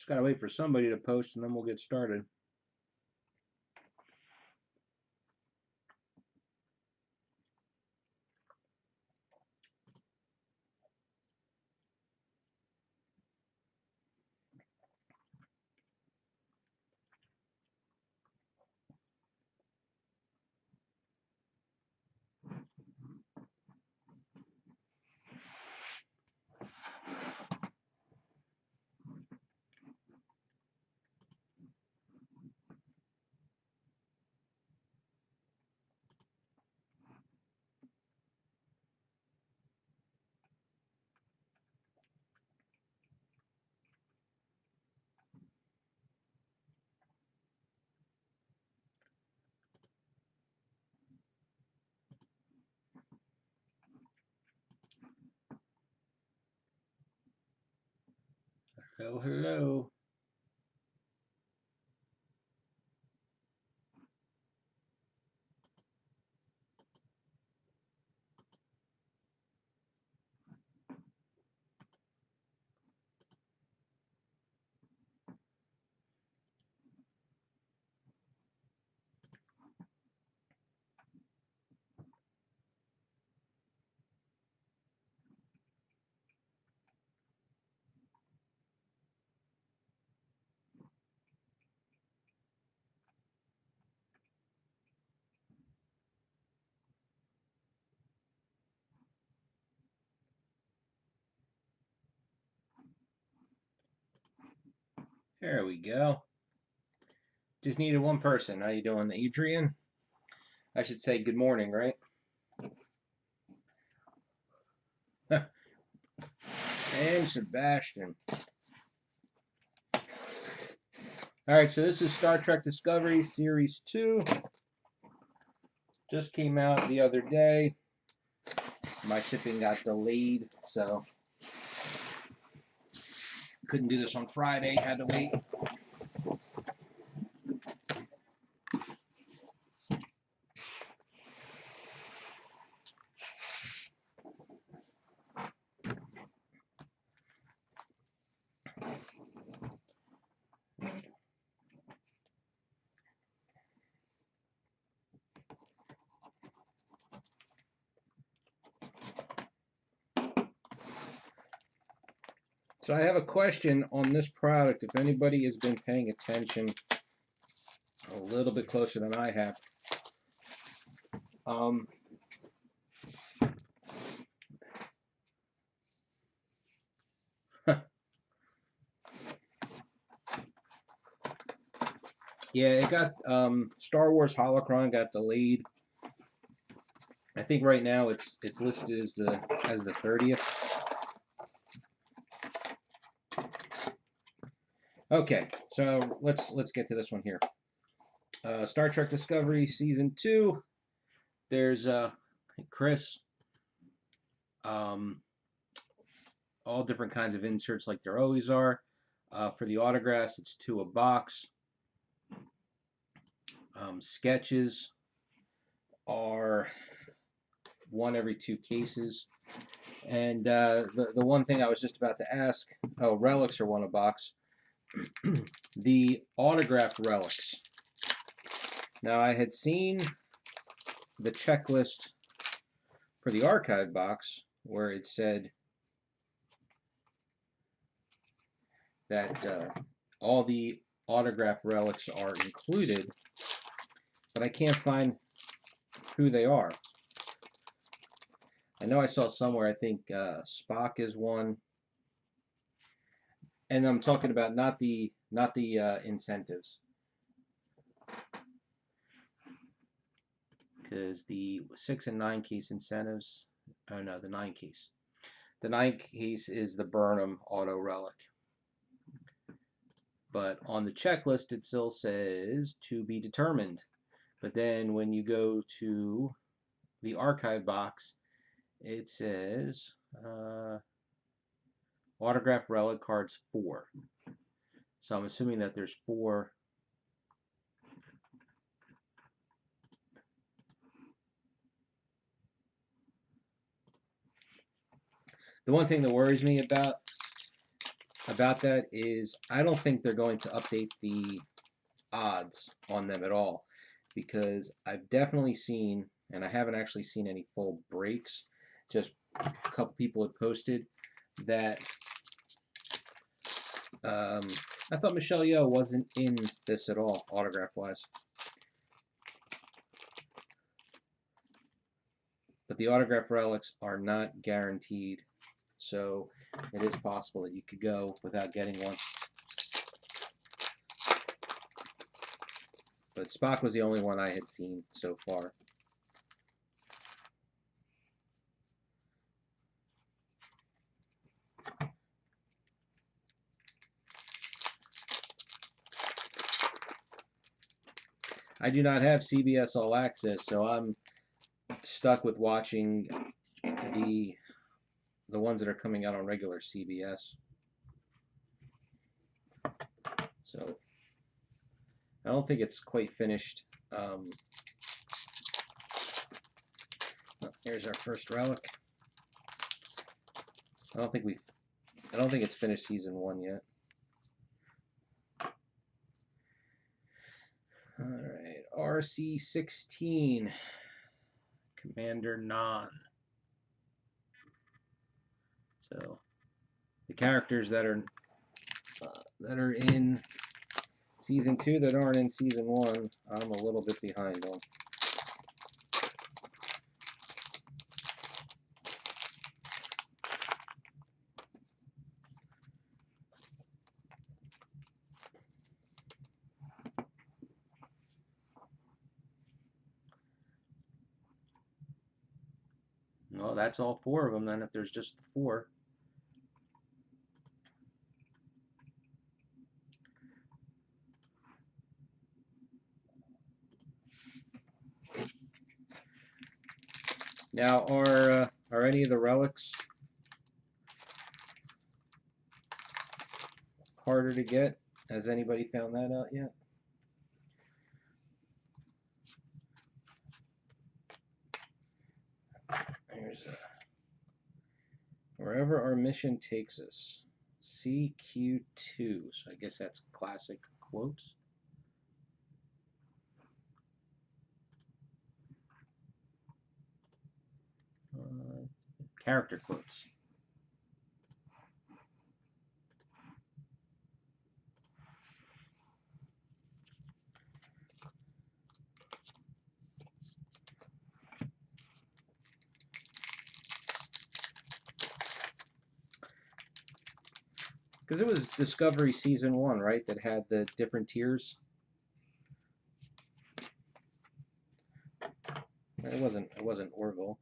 Just gotta wait for somebody to post and then we'll get started. Hello, hello. There we go. Just needed one person. How you doing, Adrian? I should say good morning, right? And Sebastian. Alright, so this is Star Trek Discovery Series 2. Just came out the other day. My shipping got delayed, so couldn't do this on Friday. Had to wait. So I have a question on this product. If anybody has been paying attention a little bit closer than I have. Yeah, it got Star Wars Holocron got delayed. I think right now it's listed as the 30th. Okay, so let's get to this one here. Star Trek Discovery Season 2. There's Chris. All different kinds of inserts like there always are. For the autographs, it's 2 a box. Sketches are 1 every 2 cases. And the one thing I was just about to ask, relics are 1 a box. The autographed relics. Now I had seen the checklist for the archive box where it said that all the autograph relics are included, but I can't find who they are. I know I saw somewhere, I think Spock is 1, and I'm talking about not the incentives, because the 6 and 9 case incentives, oh no, the 9 case. The 9 case is the Burnham auto relic. But on the checklist, it still says to be determined. But then when you go to the archive box, it says autograph relic cards 4. So I'm assuming that there's 4. The one thing that worries me about about that is I don't think they're going to update the odds on them at all, because I've definitely seen, and I haven't actually seen any full breaks, just a couple people had posted that I thought Michelle Yeoh wasn't in this at all, autograph-wise. But the autograph relics are not guaranteed, so it is possible that you could go without getting one. But Spock was the only one I had seen so far. I do not have CBS All Access, so I'm stuck with watching the ones that are coming out on regular CBS. So I don't think it's quite finished. Here's our first relic. I don't think it's finished season 1 yet. All right, RC-16, Commander Nhan. So the characters that are in season 2 that aren't in season 1, I'm a little bit behind on. Well, that's all 4 of them then, if there's just the 4. Now, are any of the relics harder to get? Has anybody found that out yet? Here's wherever our mission takes us. CQ2. So I guess that's classic quotes. Character quotes. Because it was Discovery season 1, right, that had the different tiers. It wasn't Orville.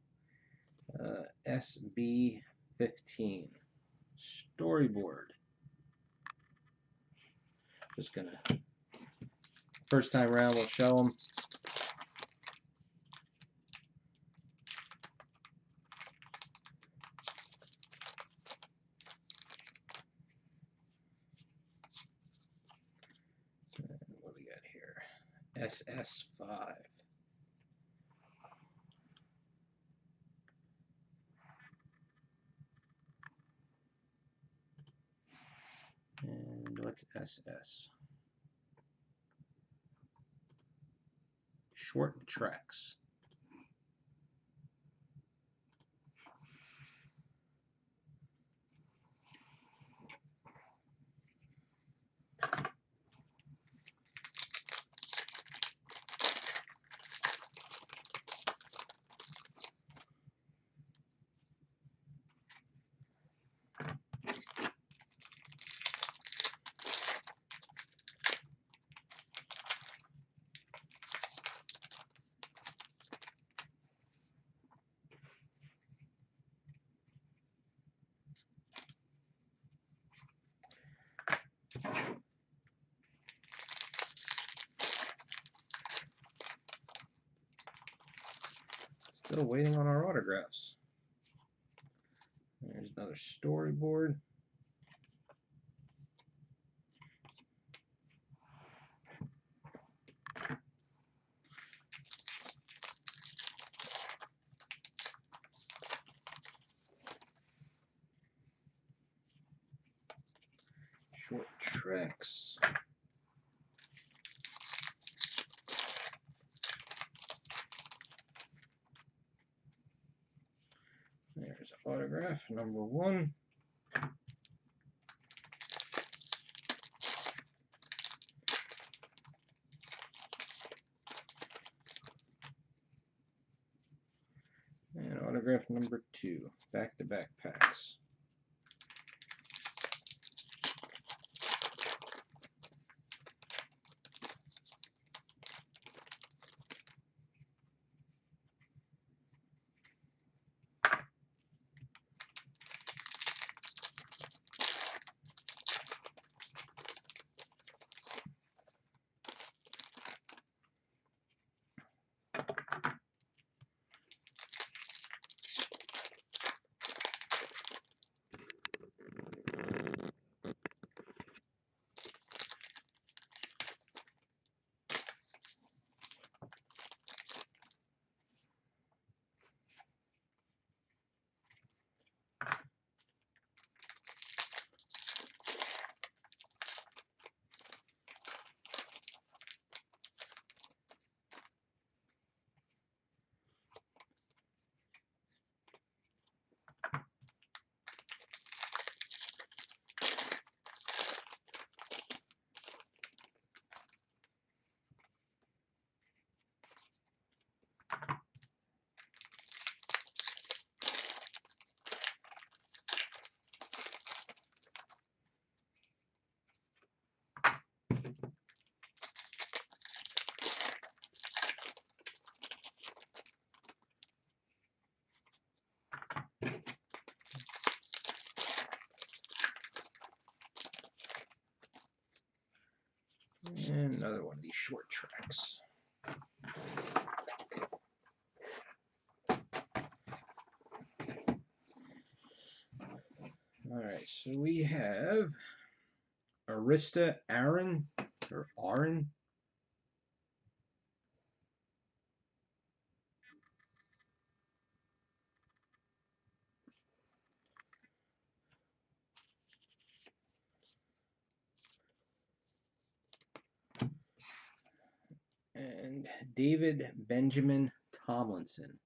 SB-15 storyboard. Just gonna first time around we'll show them. What do we got here? SS5. And what's SS? Short tracks. Still waiting on our autographs. There's another storyboard. Short tracks. There's autograph number 1. And autograph number 2. Back-to-back packs. And another one of these short tracks. Alright, so we have Arista Aaron, or Aaron. And David Benjamin Tomlinson.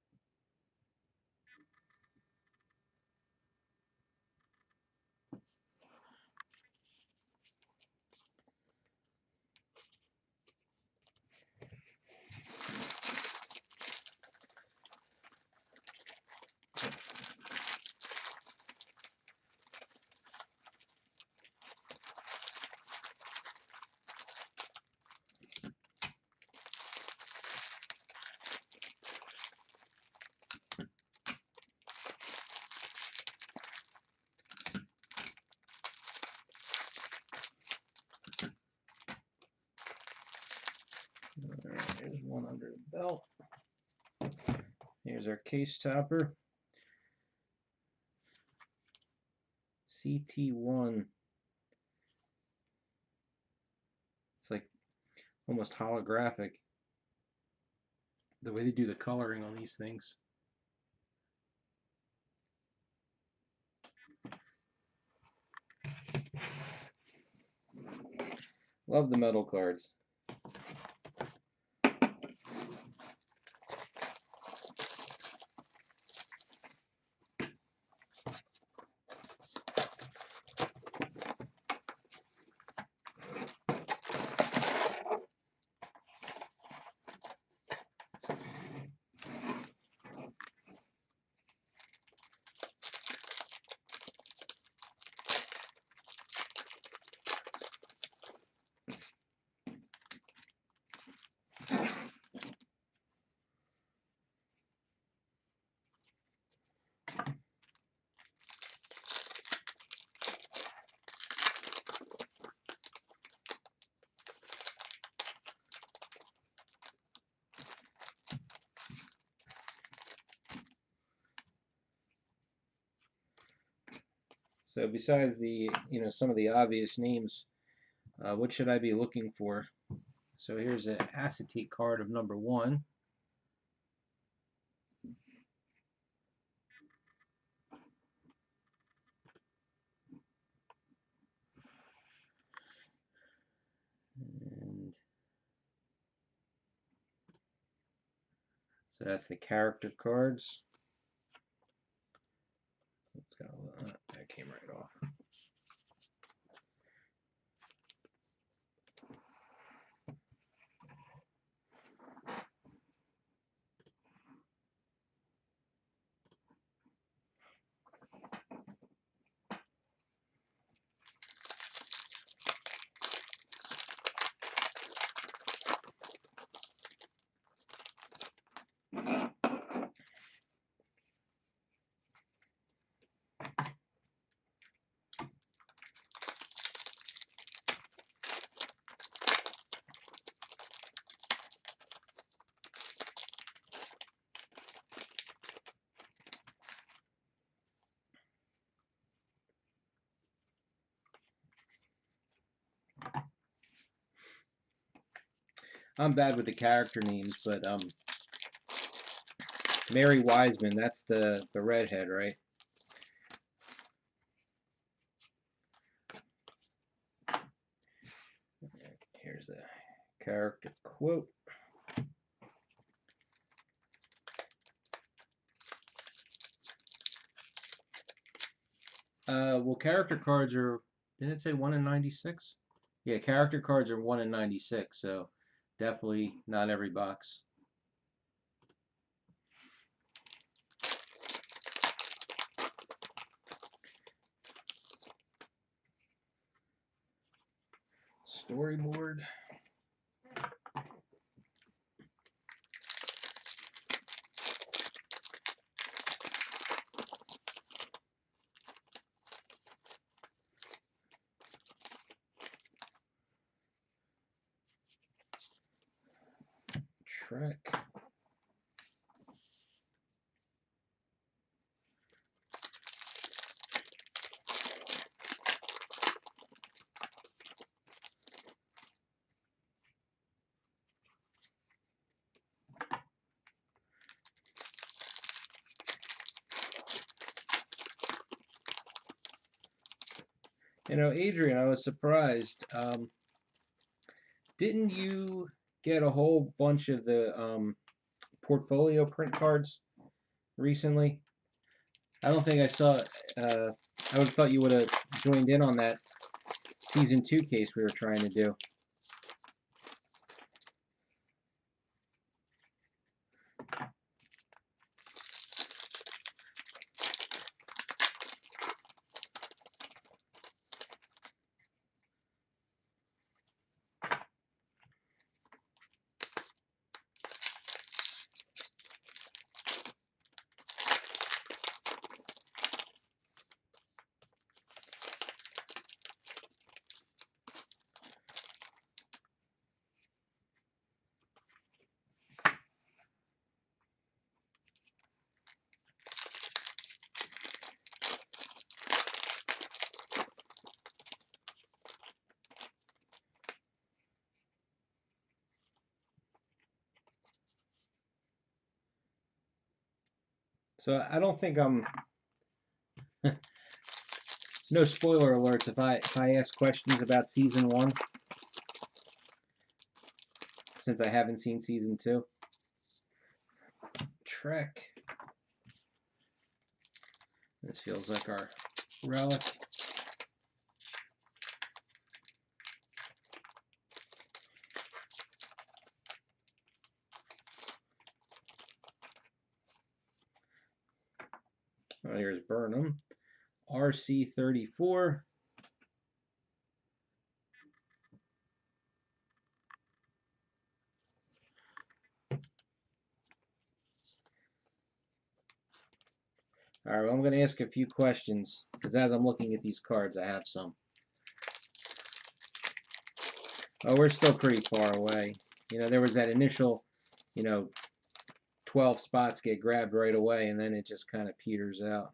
Alright, here's one under the belt. Here's our case topper. CT1. It's like almost holographic the way they do the coloring on these things. Love the metal cards. So besides the, some of the obvious names, what should I be looking for? So here's an acetate card of number 1. So that's the character cards. It's got that came right off. I'm bad with the character names, but Mary Wiseman, that's the redhead, right? Here's a character quote. Well, character cards are, didn't it say 1 in 96? Yeah, character cards are 1 in 96, so definitely not every box. Storyboard. Trek. You know, Adrian, I was surprised. Didn't you get a whole bunch of the portfolio print cards recently? I don't think I saw. I would have thought you would have joined in on that season 2 case we were trying to do. So I don't think I'm. No spoiler alerts if I ask questions about season 1, since I haven't seen season 2. Trek. This feels like our relic. Oh, here's Burnham. RC-34. All right, well, I'm going to ask a few questions because as I'm looking at these cards, I have some. Oh, we're still pretty far away. You know, there was that initial, 12 spots get grabbed right away, and then it just kind of peters out.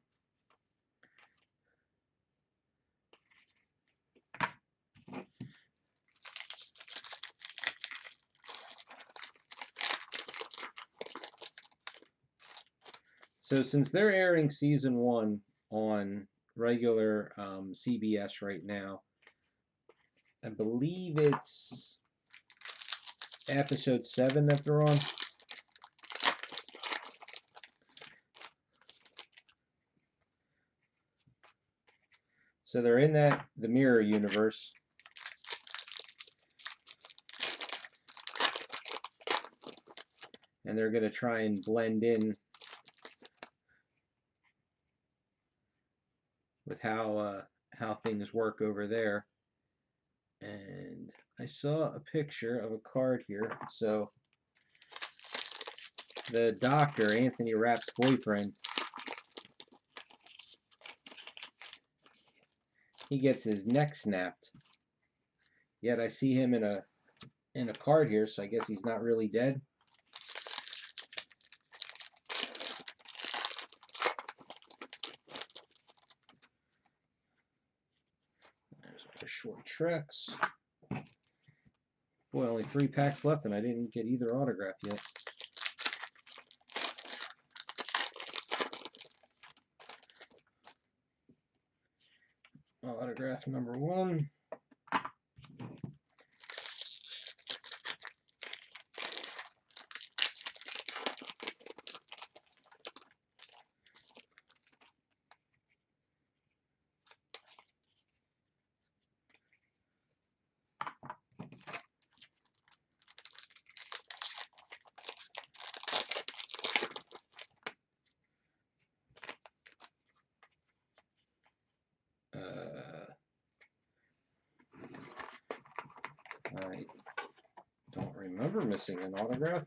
So since they're airing season 1 on regular CBS right now, I believe it's episode 7 that they're on. So they're in the mirror universe. And they're going to try and blend in with how things work over there. And I saw a picture of a card here. So the doctor, Anthony Rapp's boyfriend, he gets his neck snapped. Yet I see him in a card here, so I guess he's not really dead. There's the short treks. Boy, only 3 packs left, and I didn't get either autograph yet. Autograph number 1. I don't remember missing an autograph.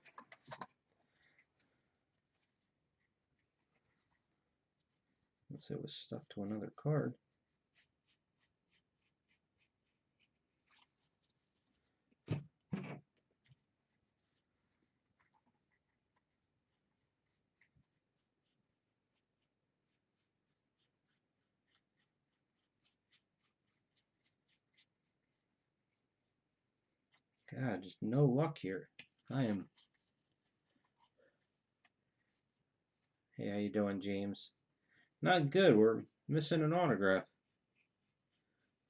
Unless it was stuck to another card. God, just no luck here. I am. Hey, how you doing, James? Not good. We're missing an autograph.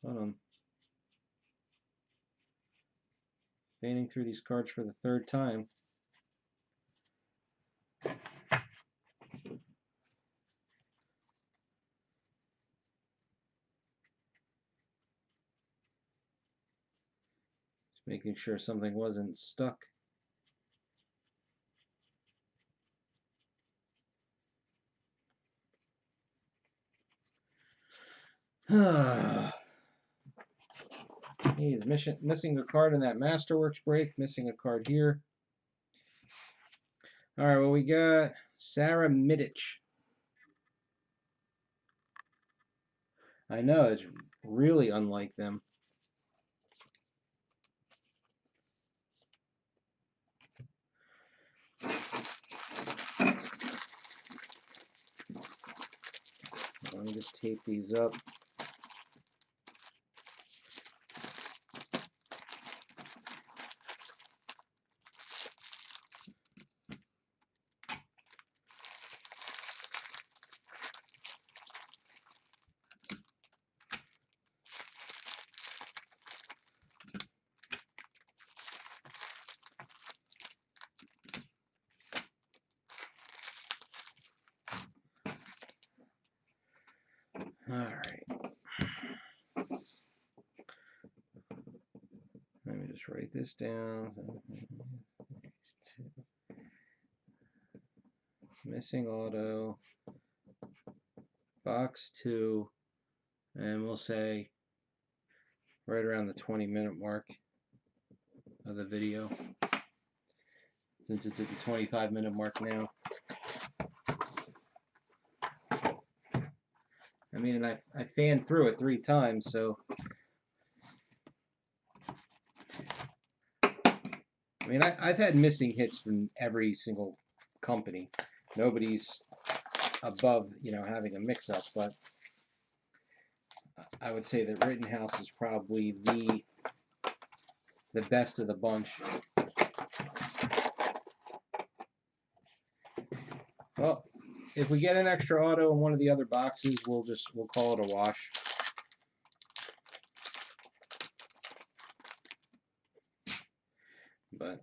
Hold on. Fanning through these cards for the 3rd time. Just making sure something wasn't stuck. He's missing a card in that Masterworks break, missing a card here. All right, well, we got Sarah Middich. I know, it's really unlike them. Let me just tape these up. All right. Let me just write this down. Missing auto. Box 2. And we'll say right around the 20-minute mark of the video, since it's at the 25-minute mark now. I mean, and I fanned through it 3 times, so I mean, I've had missing hits from every single company. Nobody's above, having a mix-up, but I would say that Rittenhouse is probably the best of the bunch. Well, if we get an extra auto in one of the other boxes, we'll call it a wash. But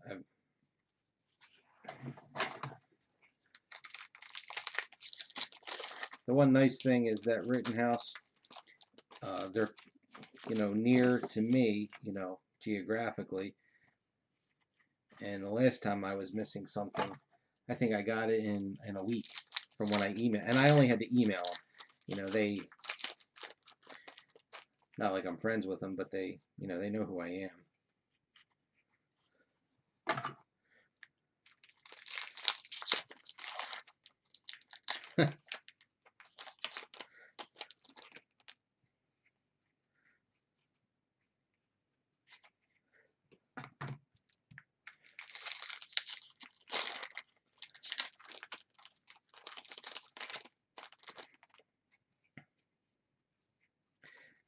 the one nice thing is that Rittenhouse, they're, near to me, geographically. And the last time I was missing something, I think I got it in a week from when I emailed, and I only had to email them. They, not like I'm friends with them, but they know who I am.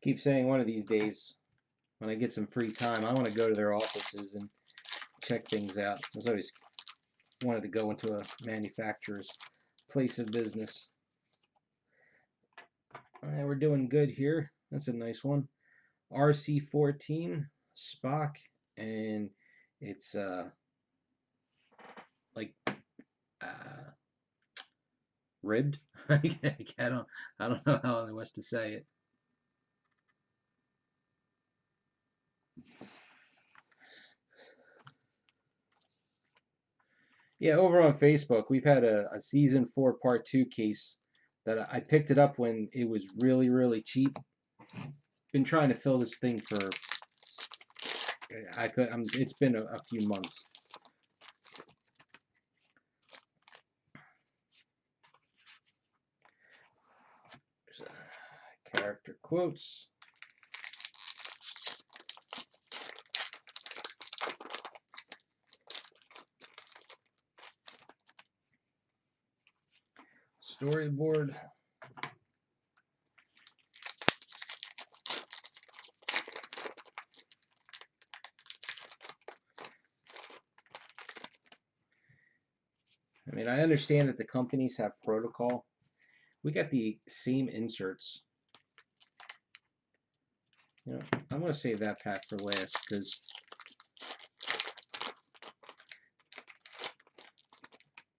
Keep saying one of these days, when I get some free time, I want to go to their offices and check things out. I was always wanted to go into a manufacturer's place of business. We're doing good here. That's a nice one. RC14 Spock, and it's like ribbed. I don't know how else to say it. Yeah, over on Facebook, we've had a season 4 part 2 case that I picked it up when it was really, really cheap. Been trying to fill this thing for it's been a few months. Character quotes. Storyboard. I mean, I understand that the companies have protocol. We got the same inserts. I'm going to save that pack for last because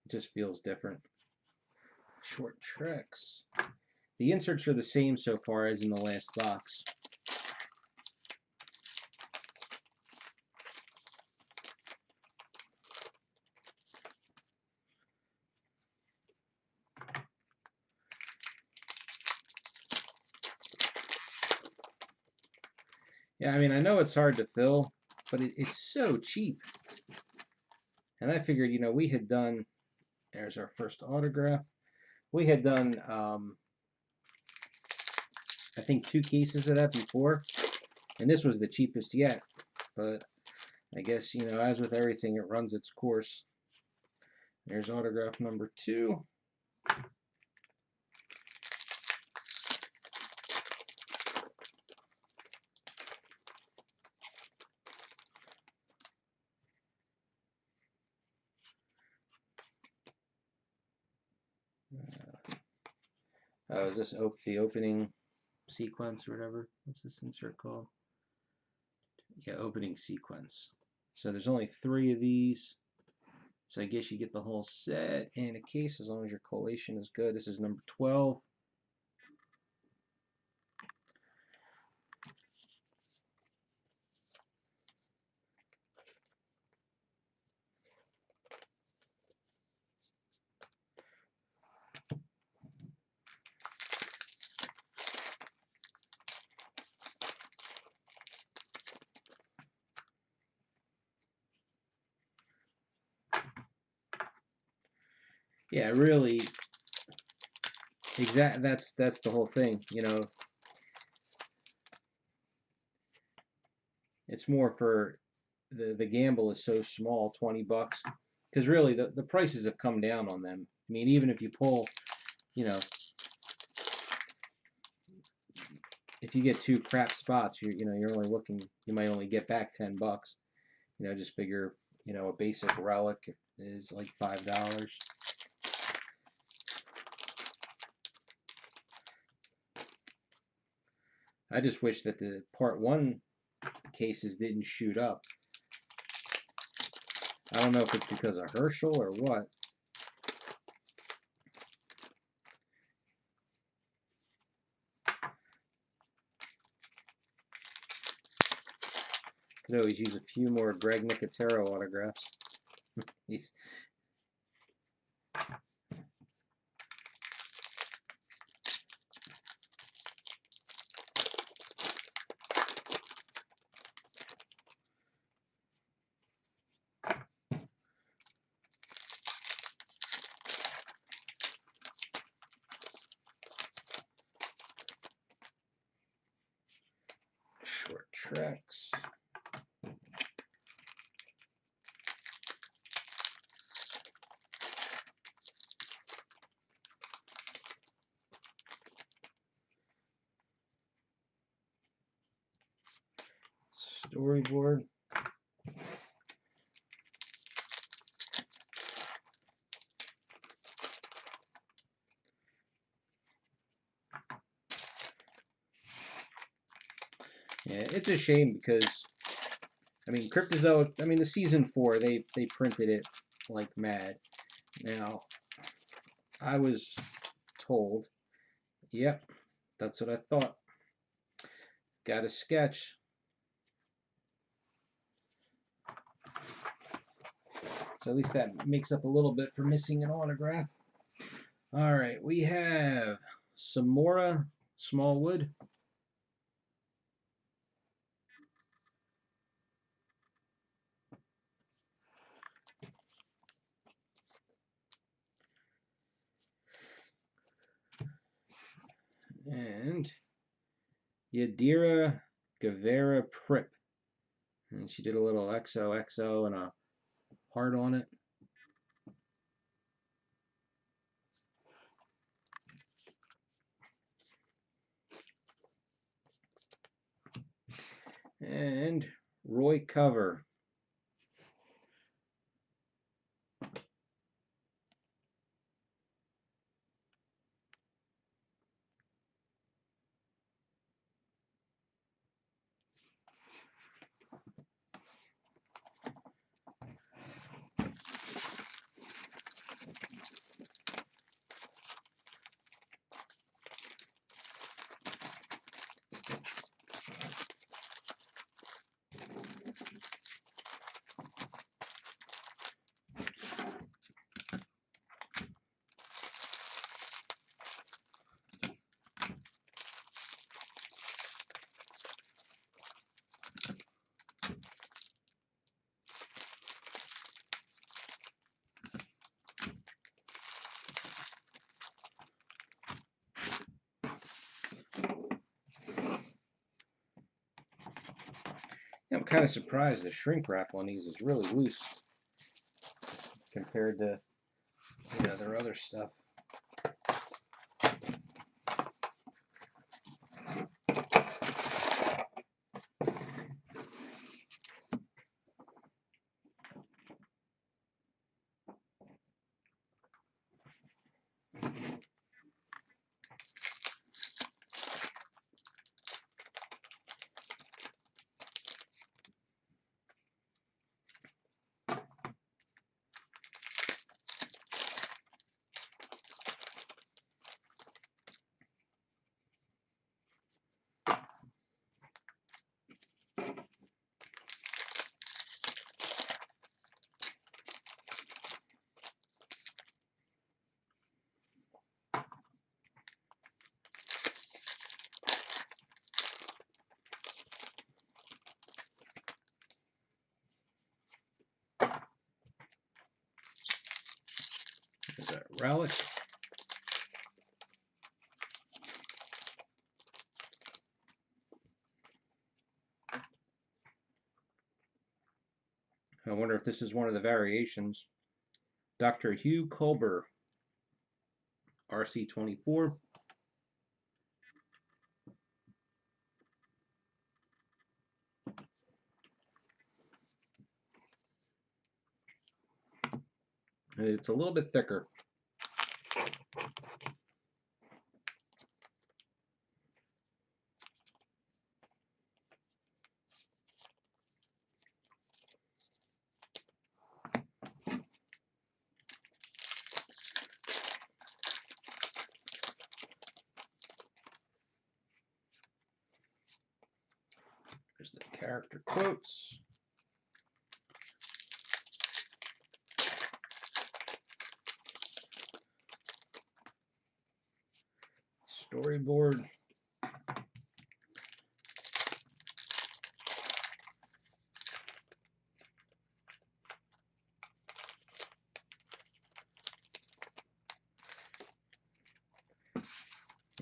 it just feels different. Short treks. The inserts are the same so far as in the last box. Yeah, I mean, I know it's hard to fill, but it's so cheap. And I figured, we had done, there's our first autograph. We had done, I think 2 cases of that before, and this was the cheapest yet. But I guess, as with everything, it runs its course. There's autograph number 2. Is this the opening sequence or whatever? What's this insert called? Yeah, opening sequence. So there's only 3 of these. So I guess you get the whole set and a case as long as your collation is good. This is number 12. Yeah, really. That's the whole thing, It's more for the gamble is so small, 20 bucks, because really the prices have come down on them. I mean, even if you pull, if you get 2 crap spots, you're only looking, you might only get back 10 bucks. Just figure, a basic relic is like $5. I just wish that the part 1 cases didn't shoot up. I don't know if it's because of Herschel or what. Could always use a few more Greg Nicotero autographs. He's Short Treks. Storyboard. Yeah, it's a shame because I mean Cryptozoic. I mean the season 4 they printed it like mad. Now I was told, yep, that's what I thought. Got a sketch. So at least that makes up a little bit for missing an autograph. All right, we have Samora Smallwood. And Yadira Guevara Prip. And she did a little XOXO and a heart on it. And Roy Cover. I'm kind of surprised the shrink wrap on these is really loose compared to their other stuff. Is that Relic? I wonder if this is one of the variations. Dr. Hugh Culber, RC24. It's a little bit thicker. There's the character quotes. Storyboard.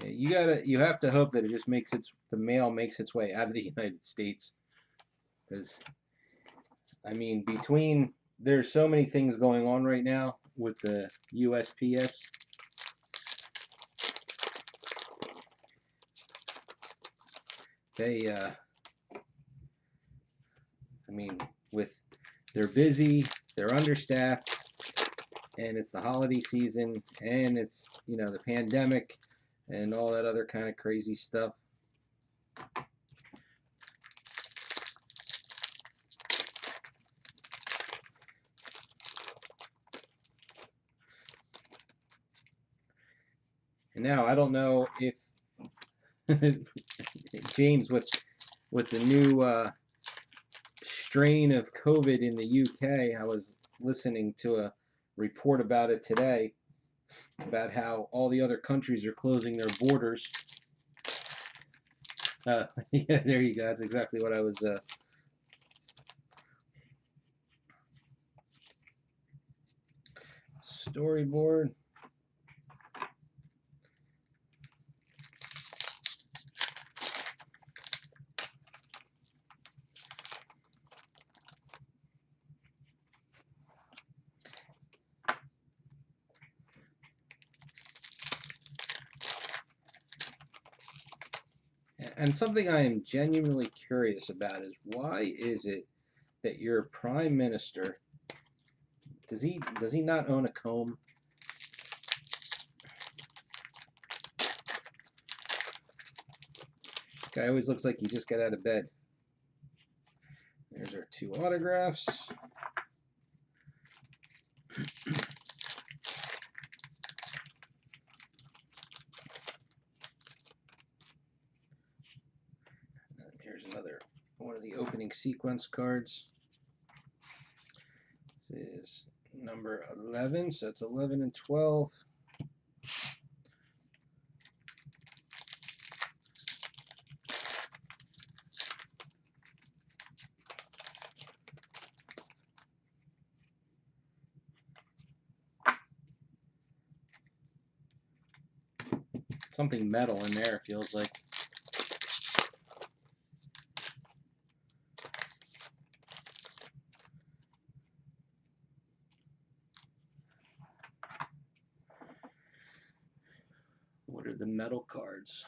Yeah, you have to hope that it just makes the mail makes its way out of the United States, because I mean, there's so many things going on right now with the USPS. They, I mean, they're busy, they're understaffed, and it's the holiday season, and it's, the pandemic, and all that other kind of crazy stuff. And now I don't know if James, with the new strain of COVID in the UK, I was listening to a report about it today, about how all the other countries are closing their borders. Yeah, there you go. That's exactly what I was. Storyboard. And something I am genuinely curious about is, why is it that your prime minister, does he not own a comb? Guy always looks like he just got out of bed. There's our 2 autographs. Here's another one of the opening sequence cards. This is number 11, so it's 11 and 12. Something metal in there, feels like. What are the metal cards?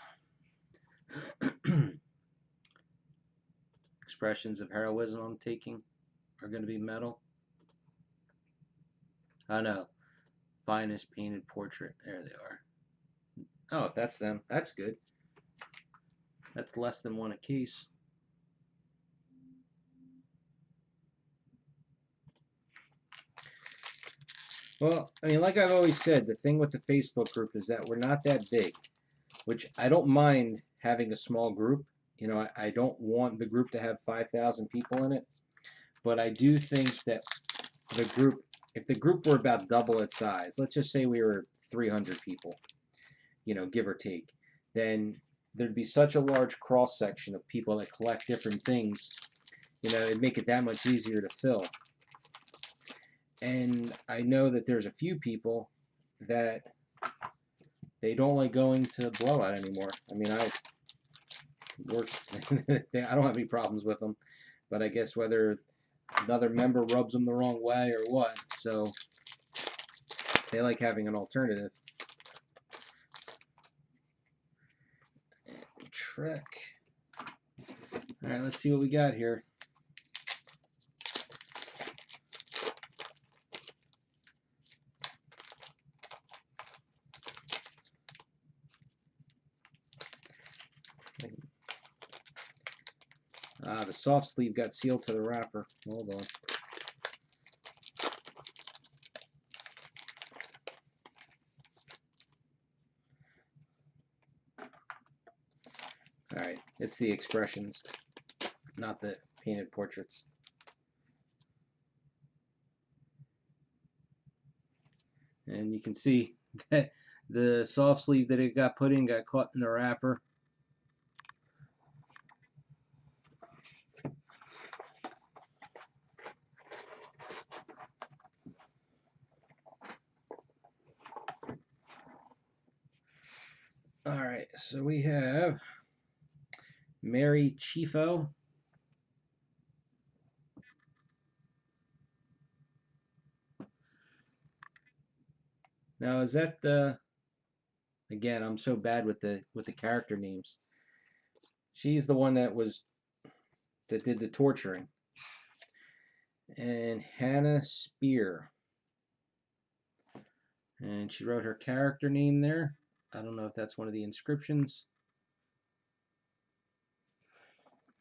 Expressions of heroism I'm taking are going to be metal. Oh no. Finest painted portrait. There they are. Oh, if that's them, that's good. That's less than 1 a case. Well, I mean, like I've always said, the thing with the Facebook group is that we're not that big, which I don't mind having a small group. I don't want the group to have 5,000 people in it, but I do think that if the group were about double its size, let's just say we were 300 people, give or take, then there'd be such a large cross section of people that collect different things, it'd make it that much easier to fill. And I know that there's a few people that they don't like going to Blowout anymore. I mean, I don't have any problems with them, but I guess whether another member rubs them the wrong way or what, so they like having an alternative. Trek. All right, let's see what we got here. The soft sleeve got sealed to the wrapper. Hold on. All right, it's the expressions. not the painted portraits. And you can see that the soft sleeve that it got put in got caught in the wrapper. All right, so we have Mary Chieffo. Now, is that the? Again, I'm so bad with the character names. She's the one that did the torturing. And Hannah Spear. And she wrote her character name there. I don't know if that's one of the inscriptions.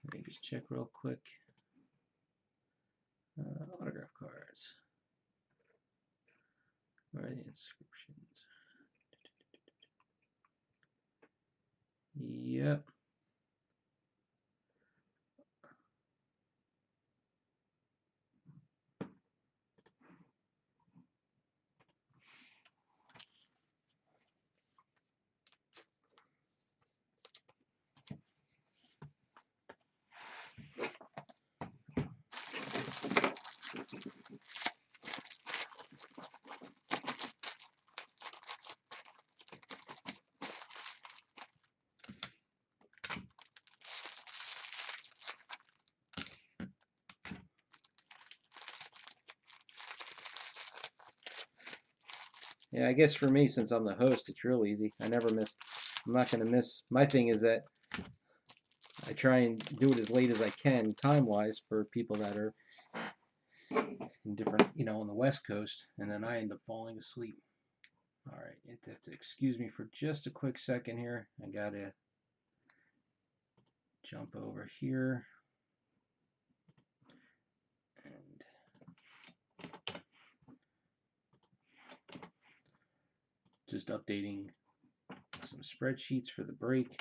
Let me just check real quick. Autograph cards. Where are the inscriptions? Yep. Yeah, I guess for me, since I'm the host, it's real easy. I never miss. I'm not going to miss. My thing is that I try and do it as late as I can, time-wise, for people that are in different, on the West Coast, and then I end up falling asleep. All right, you have to excuse me for just a quick second here. I got to jump over here. And just updating some spreadsheets for the break.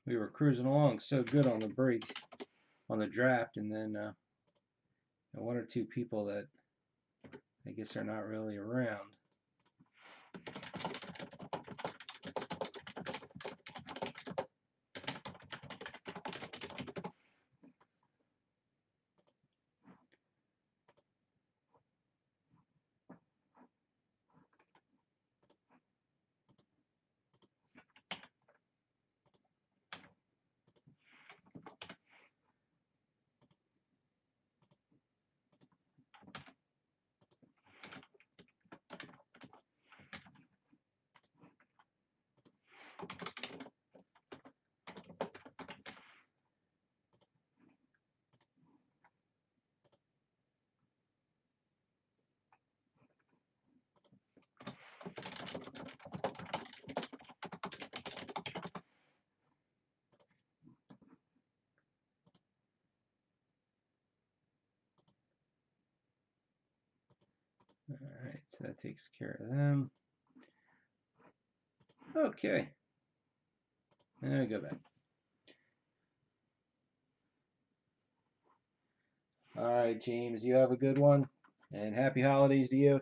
We were cruising along so good on the break, on the draft, and then one or two people that I guess are not really around. Alright, so that takes care of them. Okay. Now we go back. Alright, James, you have a good one. And happy holidays to you.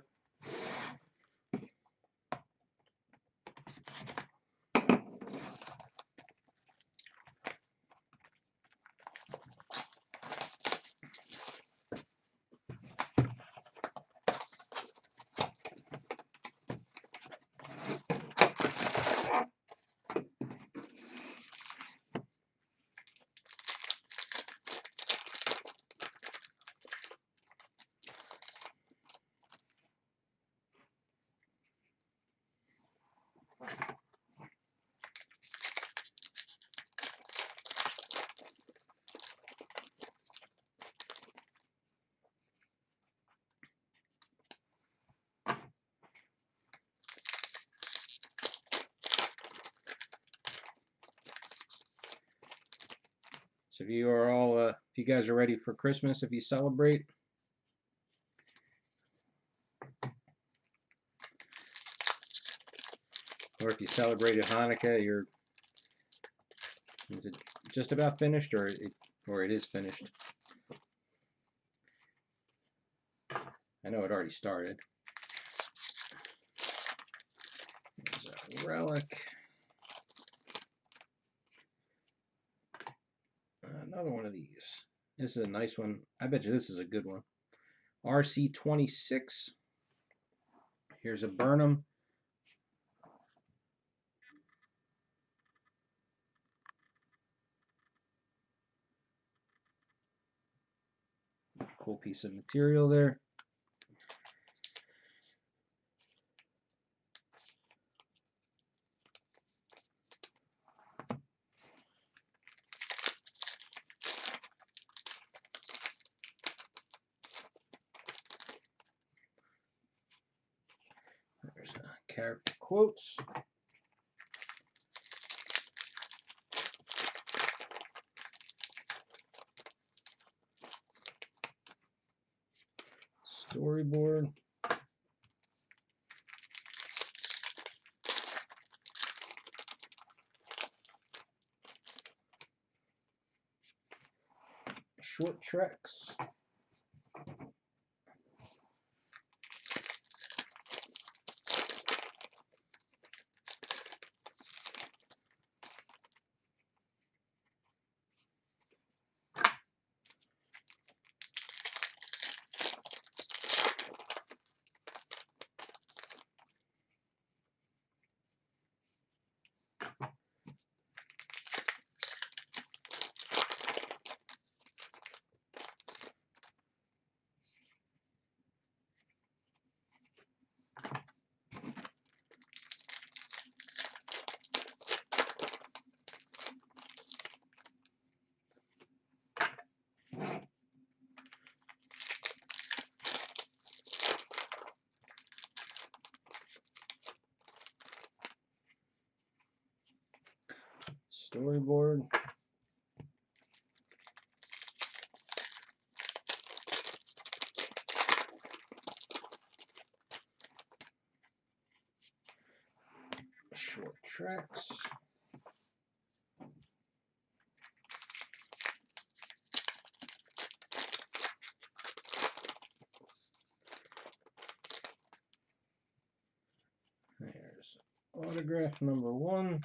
you are all, if you guys are ready for Christmas, if you celebrate. Or if you celebrated Hanukkah, is it just about finished, or it is finished? I know it already started. There's a relic. Another one of these. This is a nice one. I bet you this is a good one. RC26. Here's a Burnham. Cool piece of material there. There's character quotes. Storyboard. Short tracks. Storyboard. Short tracks. There's autograph number 1.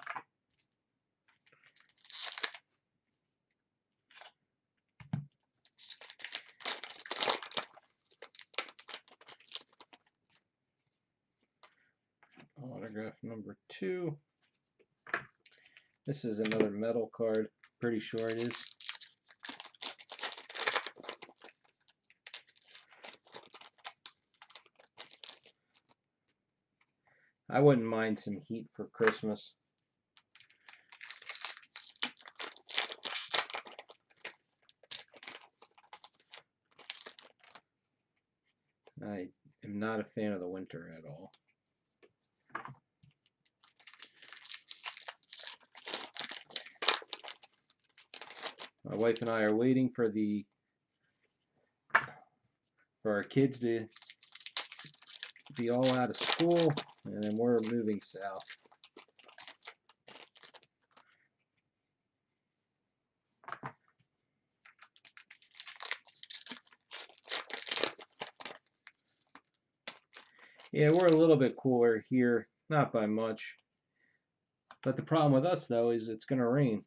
Autograph number 2. This is another metal card. Pretty sure it is. I wouldn't mind some heat for Christmas. I am not a fan of the winter at all. My wife and I are waiting for our kids to be all out of school, and then we're moving south. Yeah, we're a little bit cooler here, not by much. But the problem with us, though, is it's going to rain.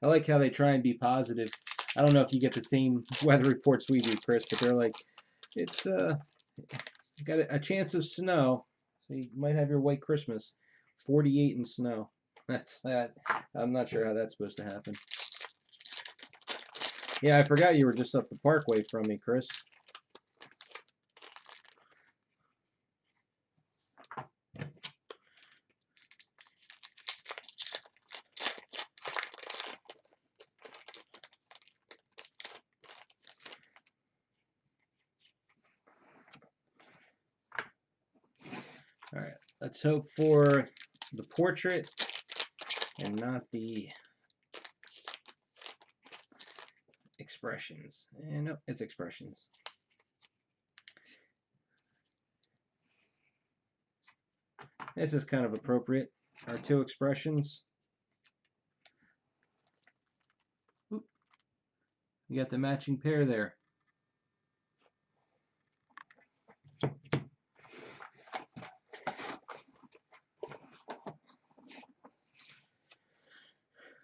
I like how they try and be positive. I don't know if you get the same weather reports we do, Chris, but they're like, it's got a chance of snow, so you might have your white Christmas. 48 in snow. That's that. I'm not sure how that's supposed to happen. Yeah, I forgot you were just up the Parkway from me, Chris. All right, let's hope for the portrait and not the expressions. And no, it's expressions. This is kind of appropriate. Our two expressions. Oop. You got the matching pair there.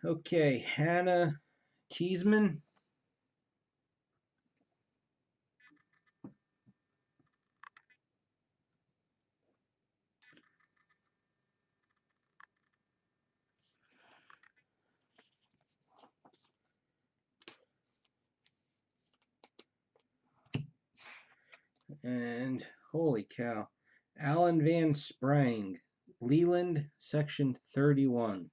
Okay, Hannah Cheeseman. And holy cow, Alan Van Sprang, Leland, Section 31.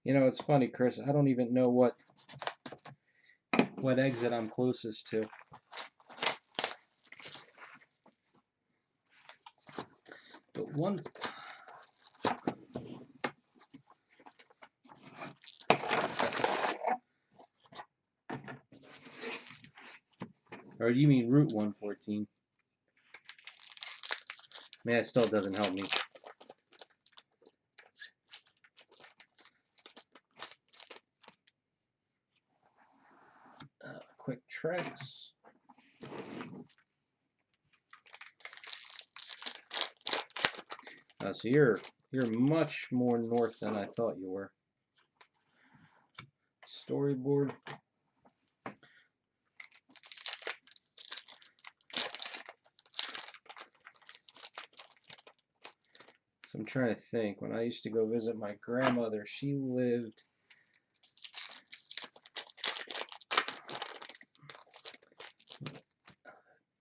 You know, it's funny, Chris. I don't even know what exit I'm closest to. But one. Or do you mean Route 114? Man, it still doesn't help me. Quick Treks. So you're much more north than I thought you were. Storyboard. So I'm trying to think. When I used to go visit my grandmother, she lived.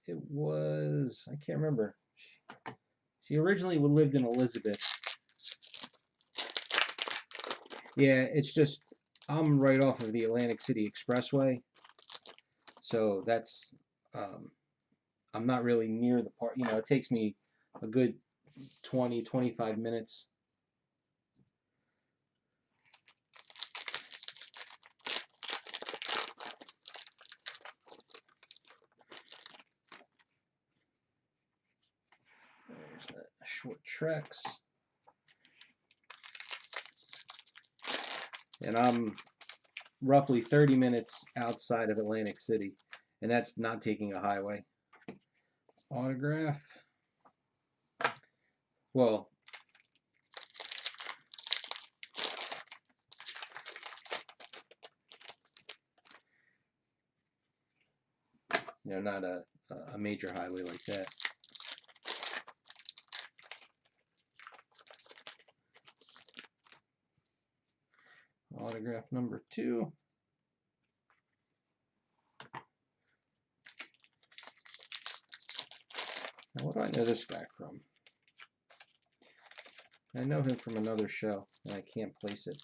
It was, I can't remember. She originally lived in Elizabeth. Yeah, it's just, I'm right off of the Atlantic City Expressway. So that's, I'm not really near the part, you know, it takes me a good 20-25 minutes. There's that Short Treks. And I'm roughly 30 minutes outside of Atlantic City, and that's not taking a highway. Autograph. Well, you know, not a major highway like that. Autograph number 2. Now, what do I know this guy from? I know him from another show, and I can't place it.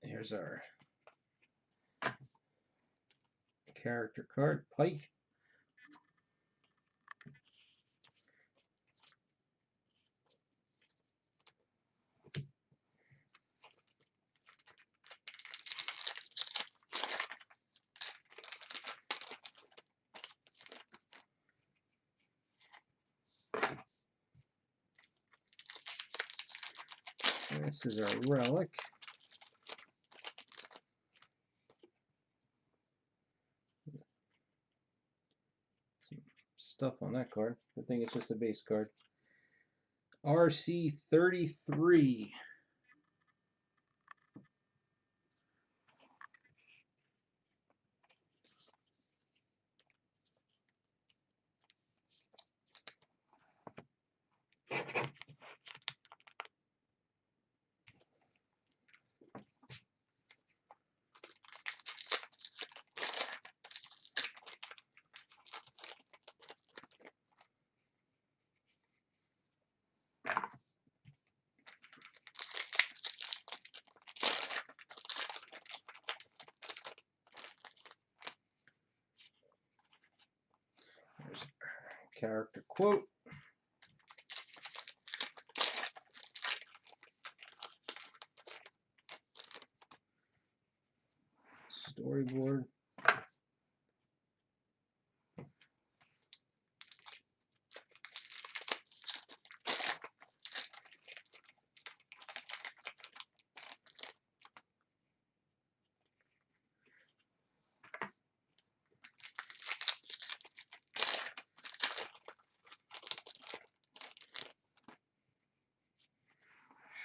Here's our character card, Pike. This is our relic. Some stuff on that card. I think it's just a base card. RC33. There's a character quote. Storyboard.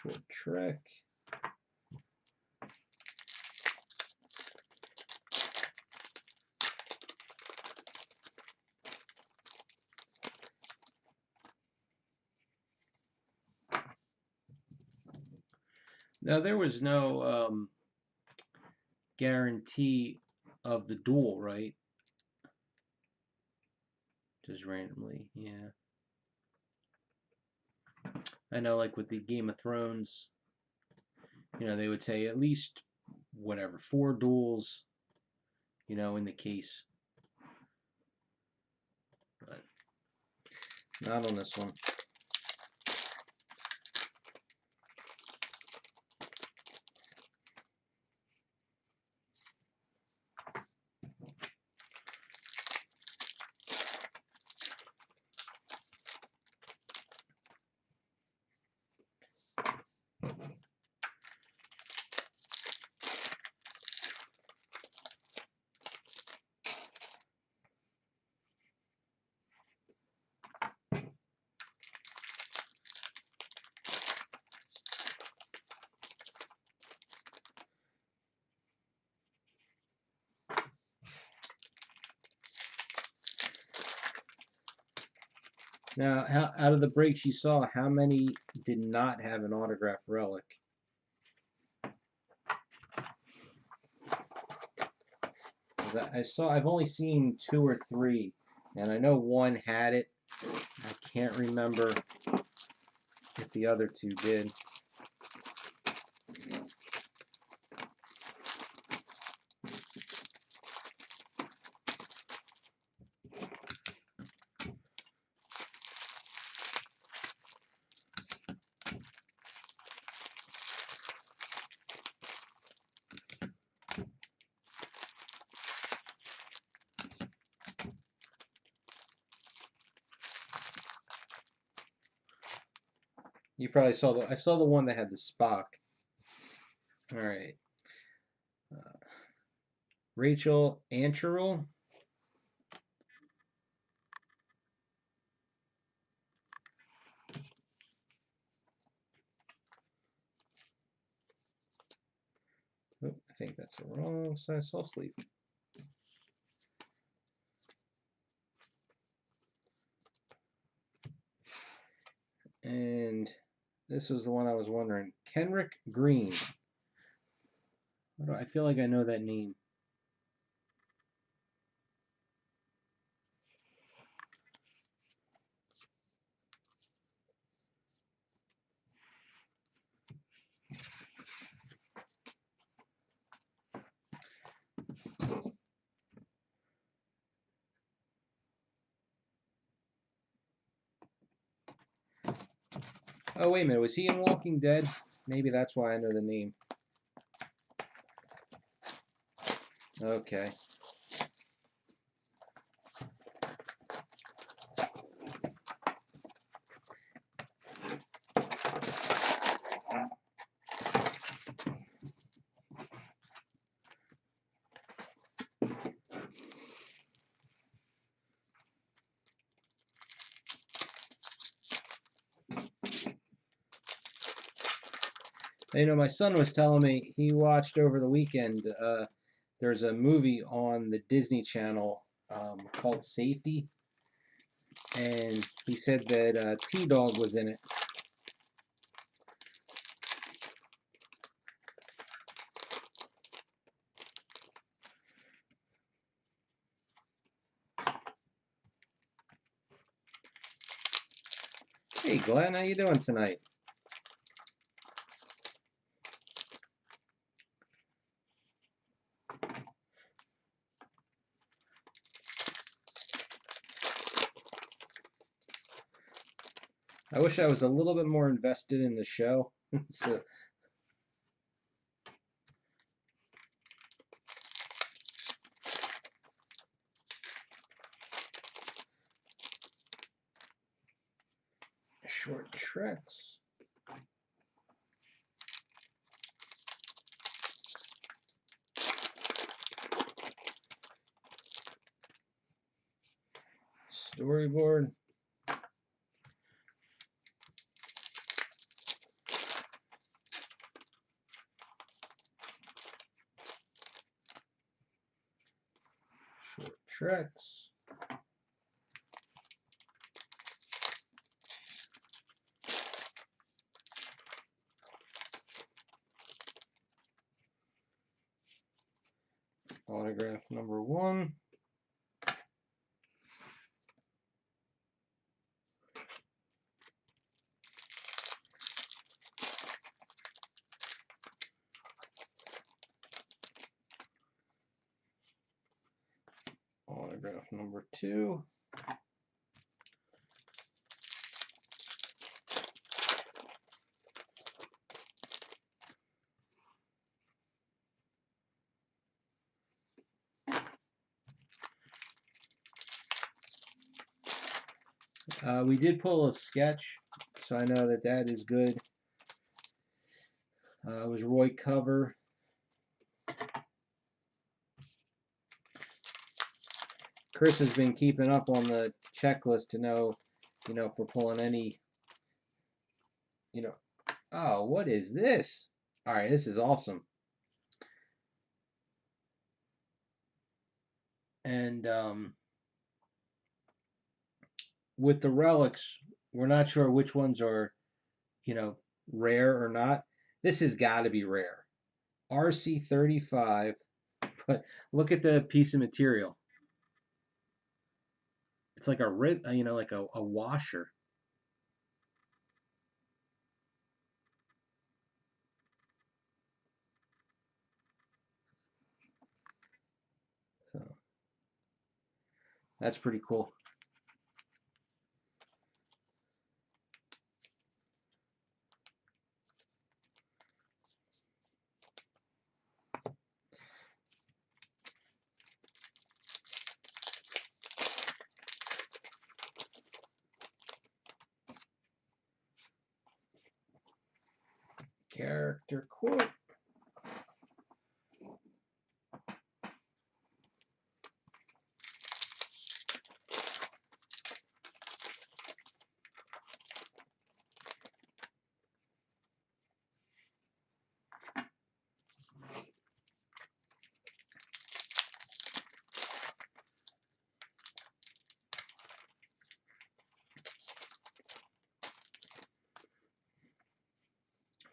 Short trek. Now there was no guarantee of the duel, right? Just randomly, yeah. I know, like with the Game of Thrones, you know, they would say at least whatever 4 duels, you know, in the case, but not on this one. Now, out of the breaks you saw, how many did not have an autographed relic? I've only seen 2 or 3, and I know one had it. I can't remember if the other 2 did. You probably saw I saw the one that had the Spock. All right. Rachel Ancherl. Oh, I think that's the wrong size soft sleeve. And this was the one I was wondering. Kenrick Green. I feel like I know that name. Oh, wait a minute. Was he in Walking Dead? Maybe that's why I know the name. Okay. You know, my son was telling me he watched over the weekend. There's a movie on the Disney Channel called Safety, and he said that T-Dog was in it. Hey, Glenn, how you doing tonight? I wish I was a little bit more invested in the show. So, Short Treks. Storyboard. Short Treks. Autograph number 1. Autograph number 2. We did pull a sketch, so I know that that is good. It was Roy Cover. Chris has been keeping up on the checklist to know, if we're pulling any, oh, what is this? All right, this is awesome. And with the relics, we're not sure which ones are, rare or not. This has got to be rare. RC35, but look at the piece of material. It's like like a washer. So that's pretty cool. Character quote.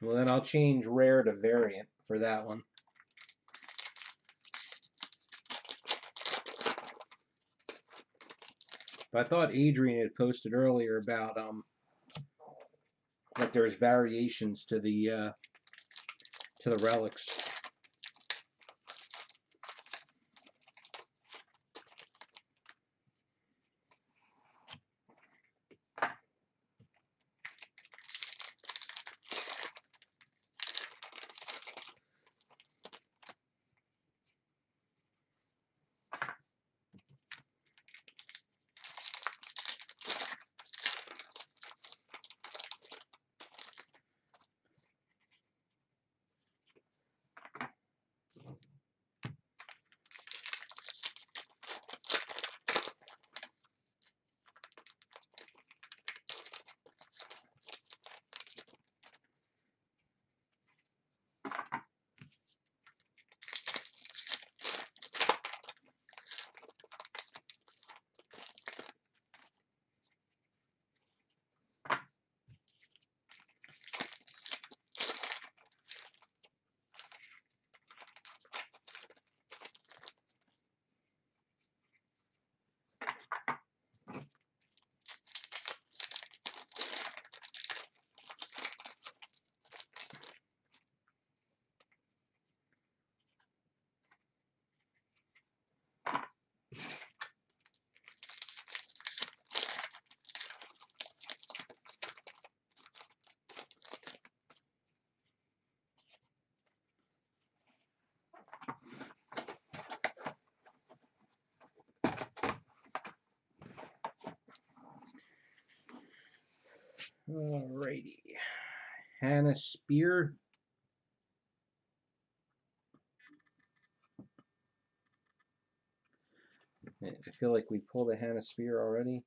Well, then I'll change rare to variant for that one. But I thought Adrian had posted earlier about that there's variations to the relics. Alrighty. Hannah Spear. I feel like we pulled a Hannah Spear already.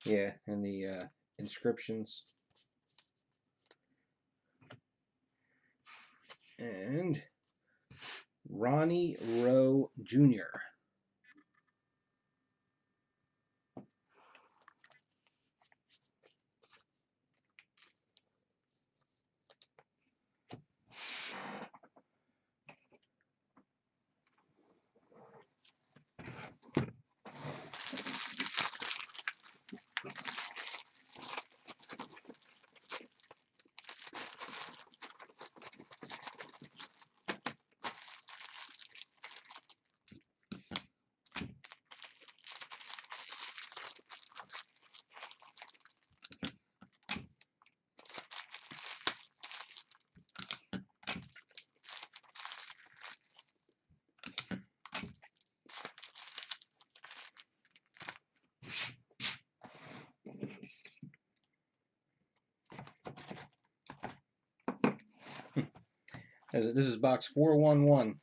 Yeah, and the inscriptions. And Ronnie Rowe Jr. This is box 411.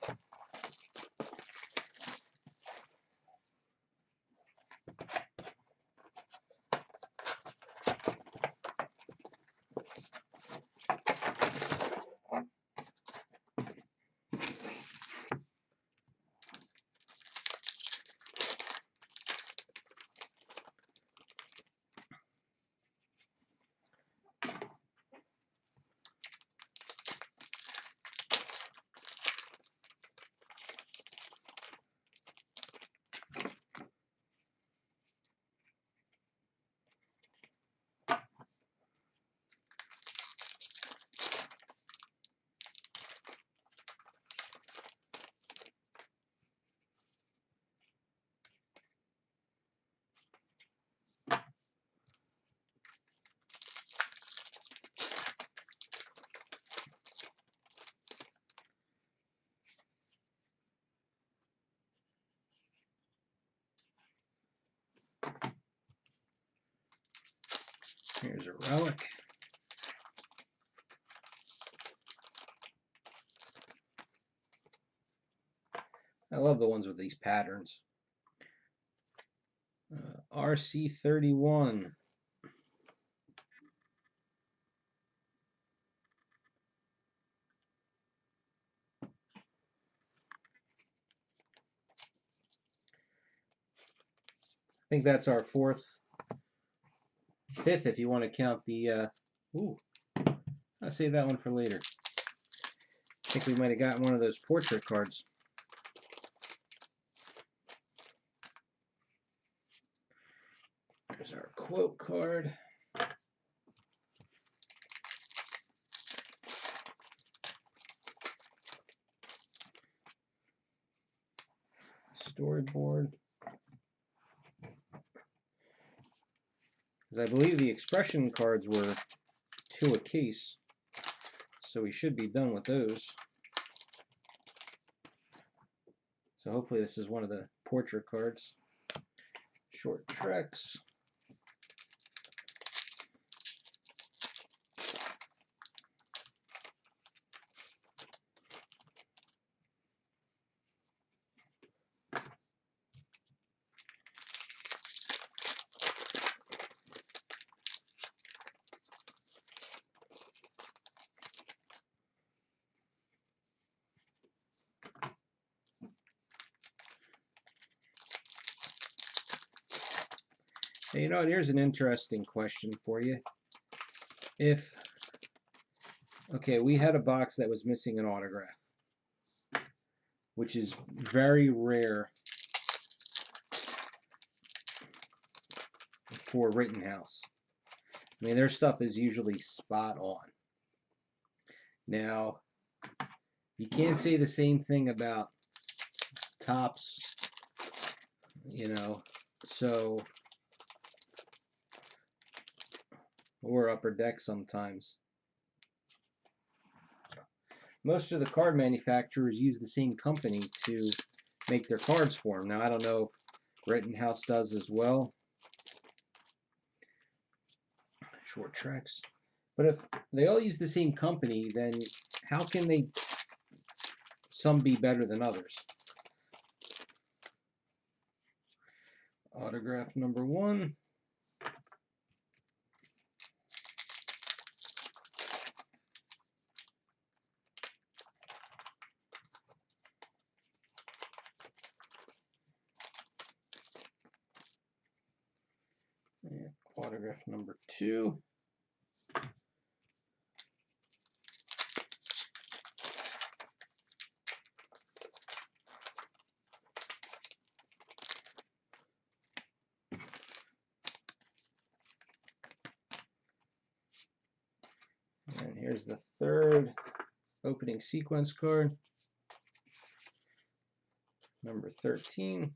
Here's a relic. I love the ones with these patterns. RC31. I think that's our fifth if you want to count the, ooh, I'll save that one for later. I think we might have gotten one of those portrait cards. There's our quote card. Storyboard. Because I believe the expression cards were 2 a case, so we should be done with those. So hopefully this is one of the portrait cards. Short treks. Hey, you know, here's an interesting question for you. Okay, we had a box that was missing an autograph, which is very rare for Rittenhouse. I mean, their stuff is usually spot on. Now, you can't say the same thing about Topps, you know, so, or Upper Deck sometimes. Most of the card manufacturers use the same company to make their cards for them. Now, I don't know if Rittenhouse does as well. short tracks. But if they all use the same company, then how can they some be better than others? Autograph number 1. And autograph number 2. And here's the third opening sequence card, number 13.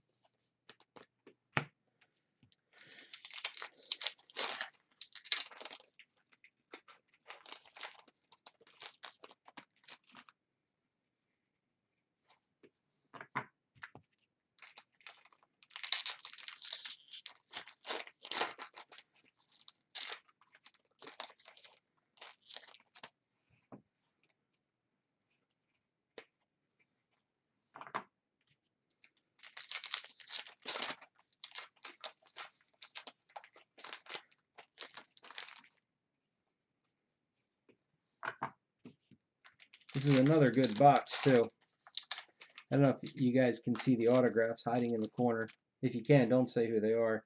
This is another good box, too. I don't know if you guys can see the autographs hiding in the corner. If you can, don't say who they are.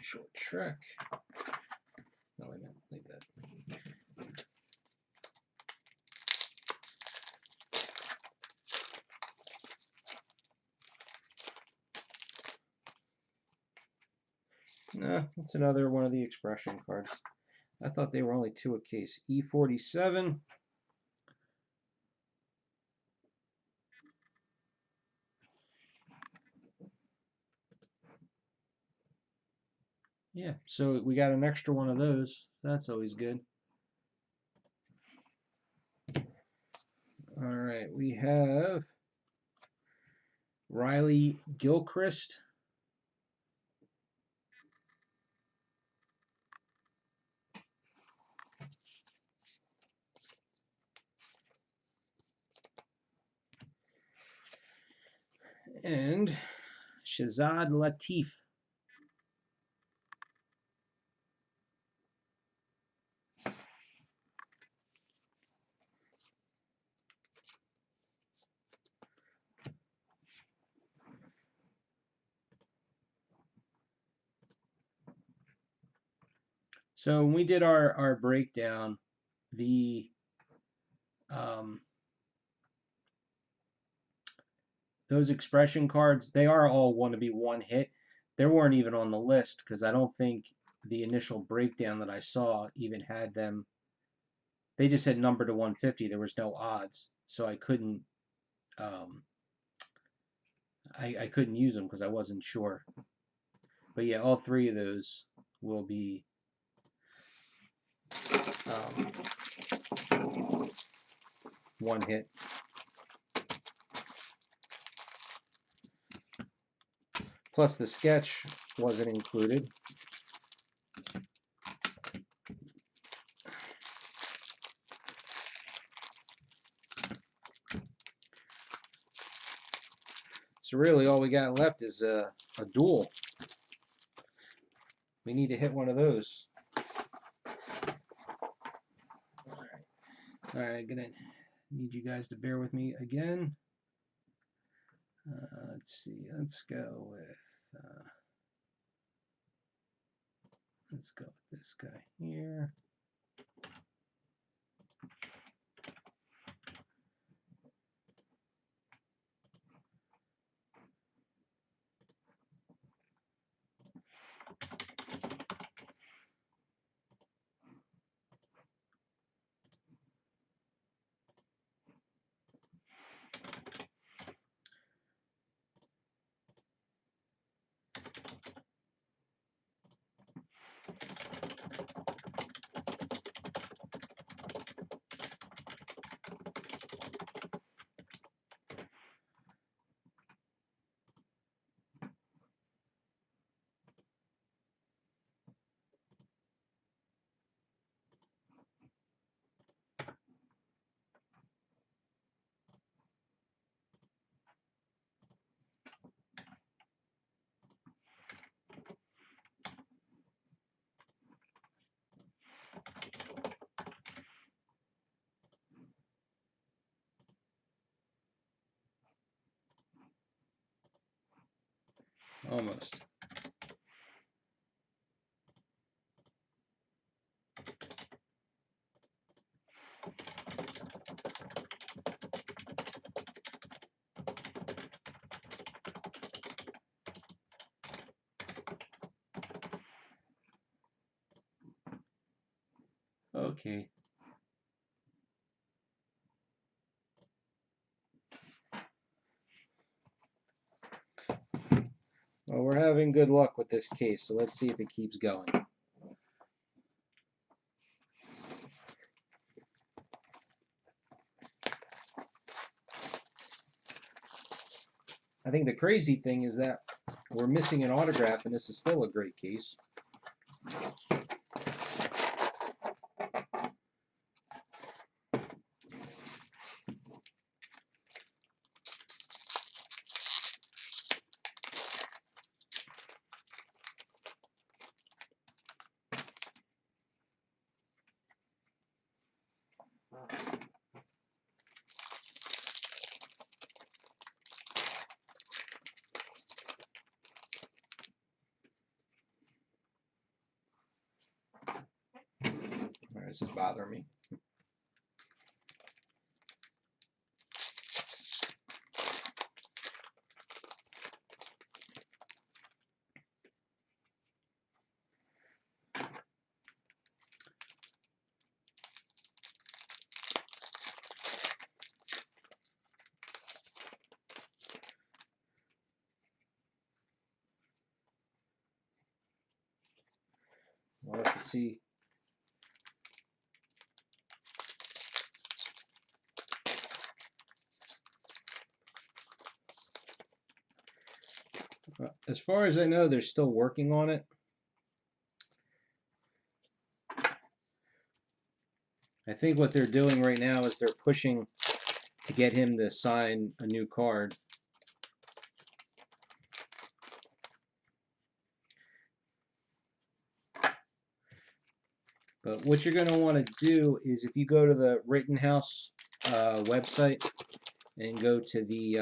Short track. No, I don't leave that. No, it's another one of the expression cards. I thought they were only 2 a case. E47. Yeah, so we got an extra one of those. That's always good. All right, we have Riley Gilchrist. And Shazad Latif. So when we did our breakdown, the those expression cards, they are all want to be one hit. They weren't even on the list because I don't think the initial breakdown that I saw even had them. They just said number to 150. There was no odds, so I couldn't I couldn't use them because I wasn't sure. But yeah, all 3 of those will be one hit. Plus the sketch wasn't included. So really all we got left is a duel. We need to hit one of those. All right, gonna need you guys to bear with me again. Let's see, let's go with this guy here. Almost. Okay. Well, we're having good luck with this case, so let's see if it keeps going. I think the crazy thing is that we're missing an autograph, and this is still a great case. All right, this is bothering me. We'll have to see. As far as I know, they're still working on it. I think what they're doing right now is they're pushing to get him to sign a new card. But what you're going to want to do is if you go to the Rittenhouse website and go to the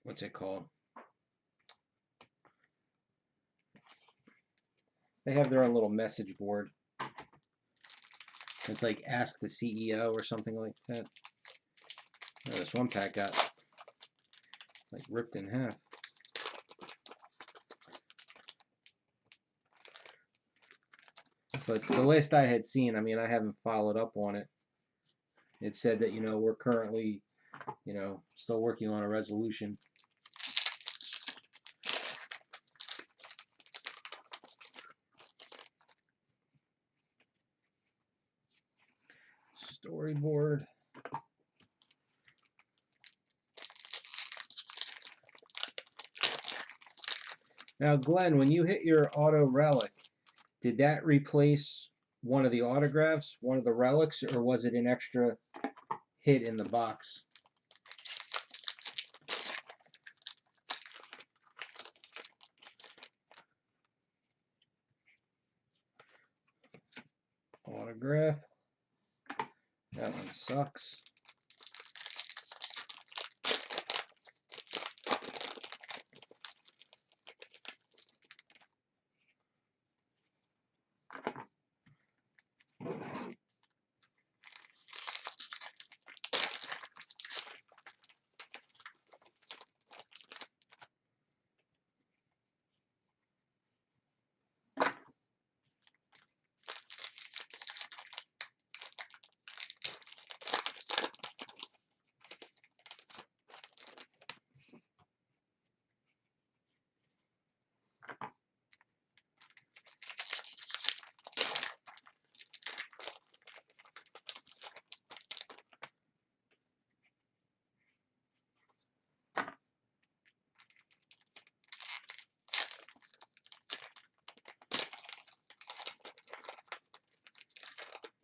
what's it called? They have their own little message board. It's like Ask the CEO or something like that. Oh, this one pack got like ripped in half. But the list I had seen, I mean, I haven't followed up on it. It said that, you know, we're currently, you know, still working on a resolution. Storyboard. Now, Glenn, when you hit your auto relic, did that replace one of the autographs, one of the relics, or was it an extra hit in the box? Autograph. That one sucks.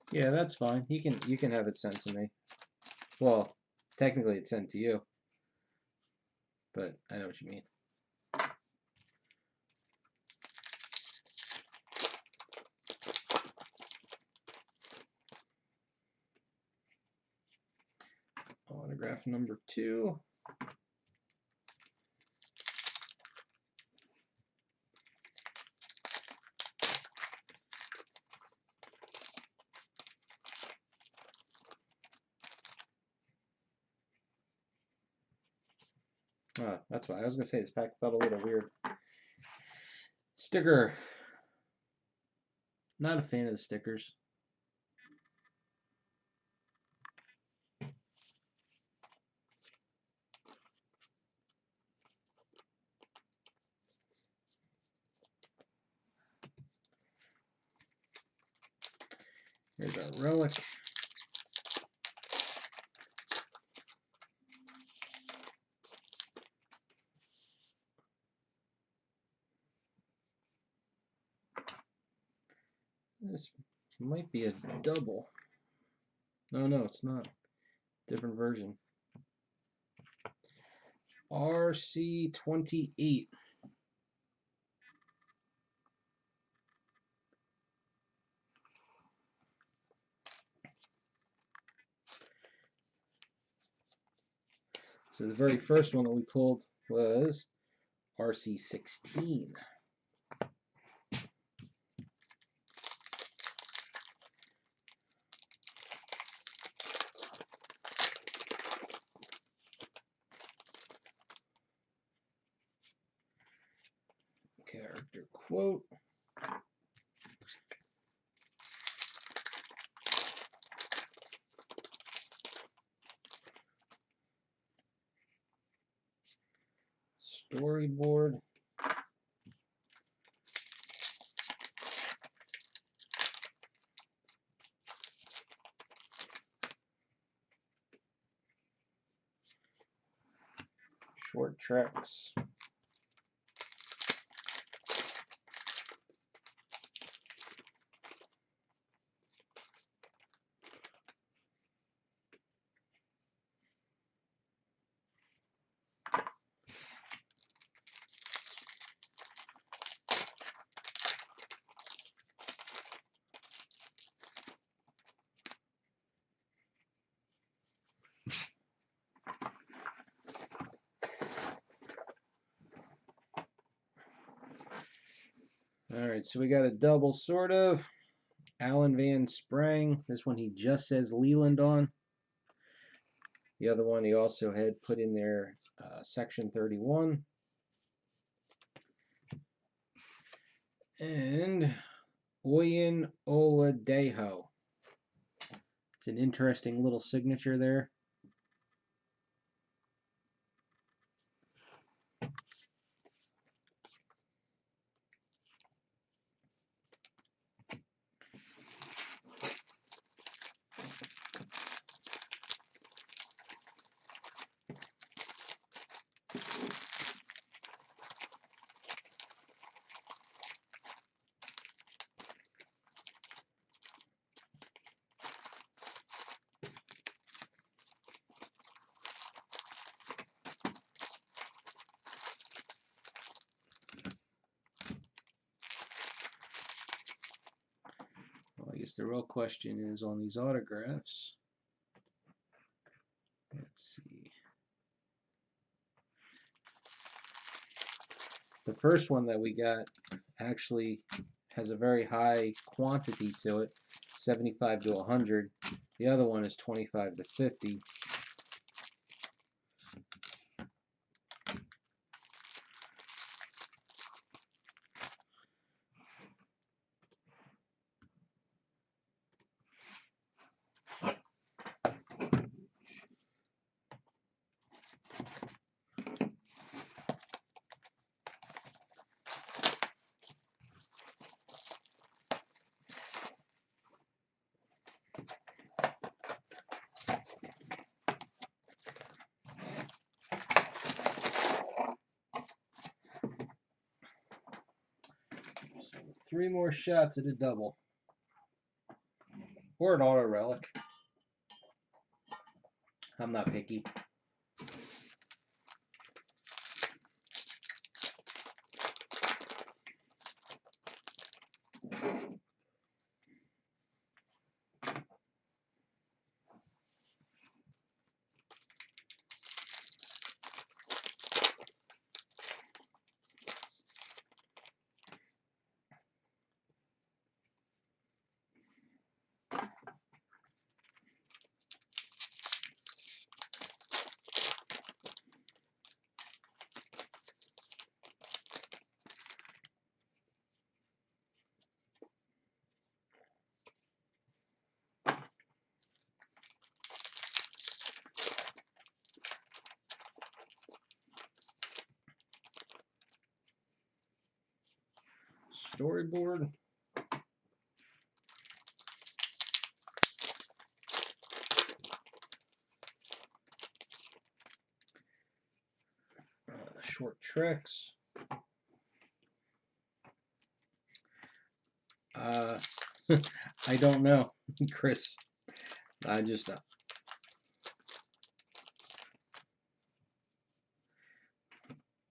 Yeah, that's fine. You can have it sent to me. Well, technically it's sent to you, but I know what you mean. Autograph number 2. Oh, that's why I was gonna say this pack felt a little weird. Sticker. Not a fan of the stickers. Here's our relic. This might be a double. No, it's not. Different version. RC28. So the very first one that we pulled was RC16. Character quote. Storyboard. Short tracks. All right, so we got a double sort of. Alan Van Sprang. This one he just says Leland on. The other one he also had put in there section 31. And Oyin Oladejo. It's an interesting little signature there. Well, I guess the real question is on these autographs. Let's see. The first one that we got actually has a very high quantity to it, 75 to 100. The other one is 25 to 50. So 3 more shots at a double. Or an auto relic. I'm not picky. storyboard. Short tricks. I don't know, Chris. I just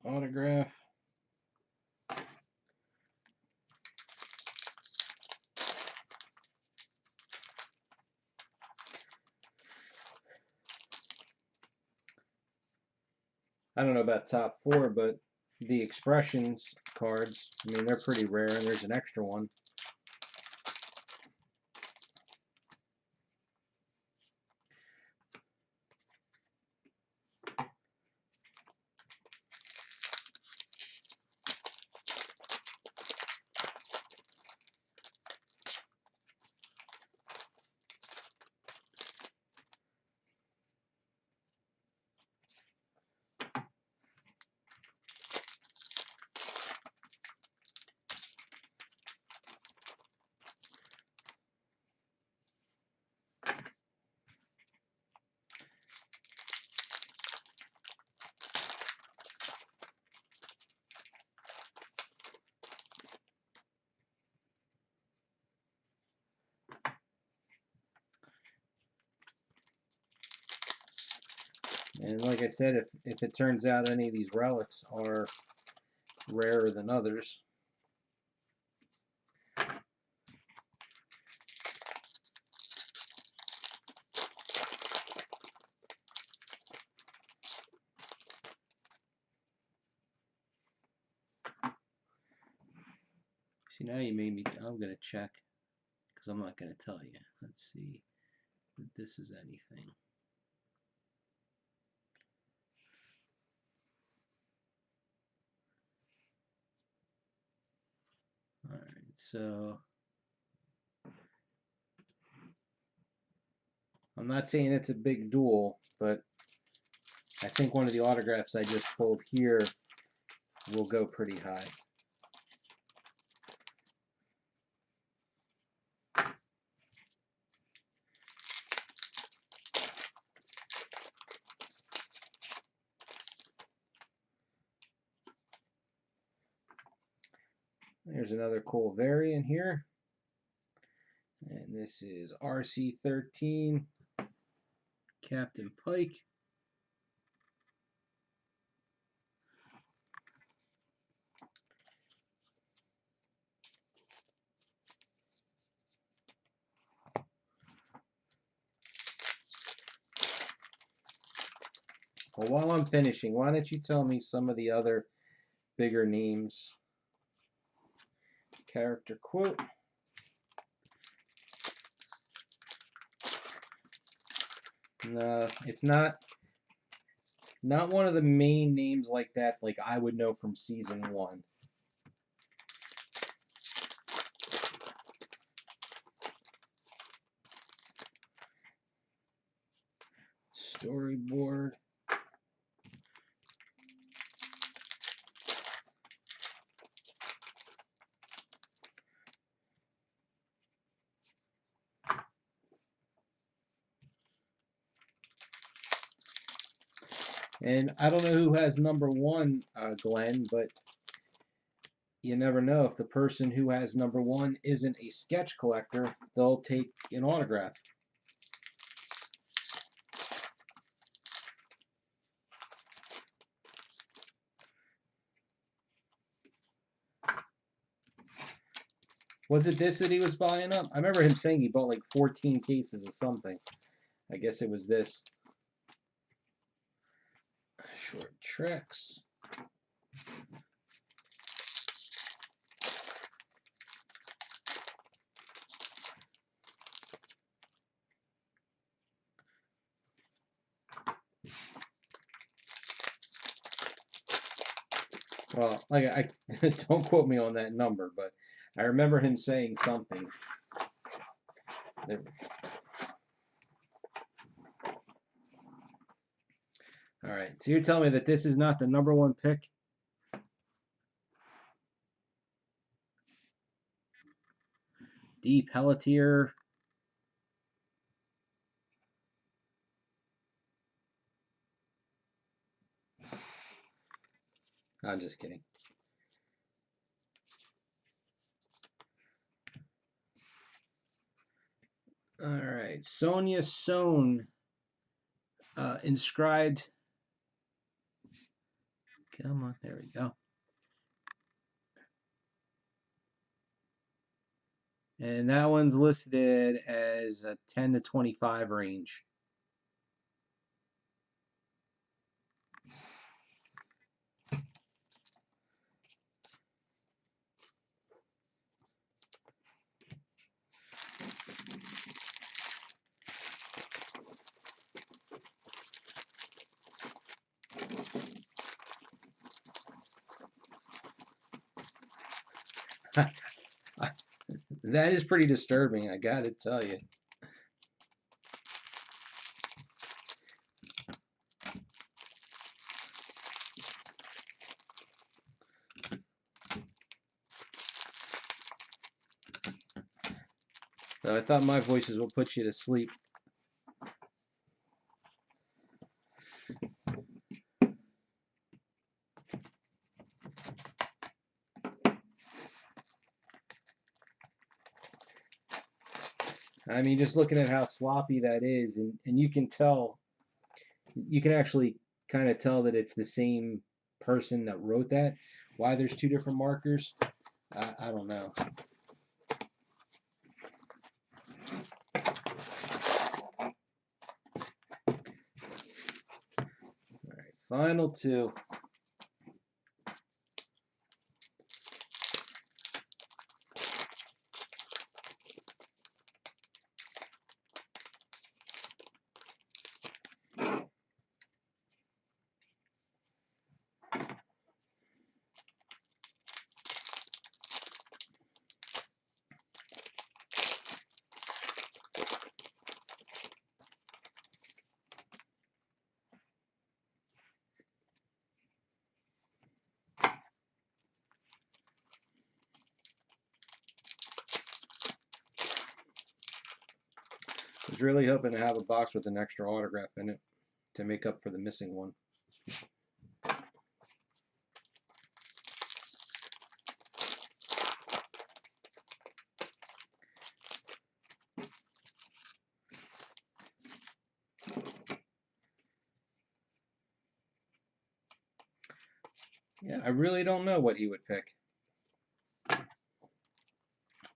autograph. I don't know about top 4, but the expressions cards, I mean, they're pretty rare, and there's an extra one. And like I said, if it turns out any of these relics are rarer than others, see, now you made me, I'm going to check, because I'm not going to tell you. Let's see if this is anything. All right, so I'm not saying it's a big duel, but I think one of the autographs I just pulled here will go pretty high. There's another cool variant here. And this is RC13 Captain Pike. Well, while I'm finishing, why don't you tell me some of the other bigger names? Character quote. No, it's not one of the main names like that, like I would know from season 1. Storyboard. And I don't know who has number 1, Glenn, but you never know. If the person who has number 1 isn't a sketch collector, they'll take an autograph. Was it this that he was buying up? I remember him saying he bought like 14 cases of something. I guess it was this. Short tricks. Well, like I don't quote me on that number, but I remember him saying something. There. All right, so you're telling me that this is not the number 1 pick? D. Pelletier. I'm just kidding. All right, Sonia Sohn, inscribed. Come on, there we go. And that one's listed as a 10 to 25 range. That is pretty disturbing, I gotta tell you. So I thought my voices will put you to sleep. I mean, just looking at how sloppy that is, and you can tell, you can actually kind of tell that it's the same person that wrote that. Why there's two different markers, I don't know. All right, final two. I was really hoping to have a box with an extra autograph in it to make up for the missing one. Yeah, I really don't know what he would pick.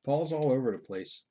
Paul's all over the place.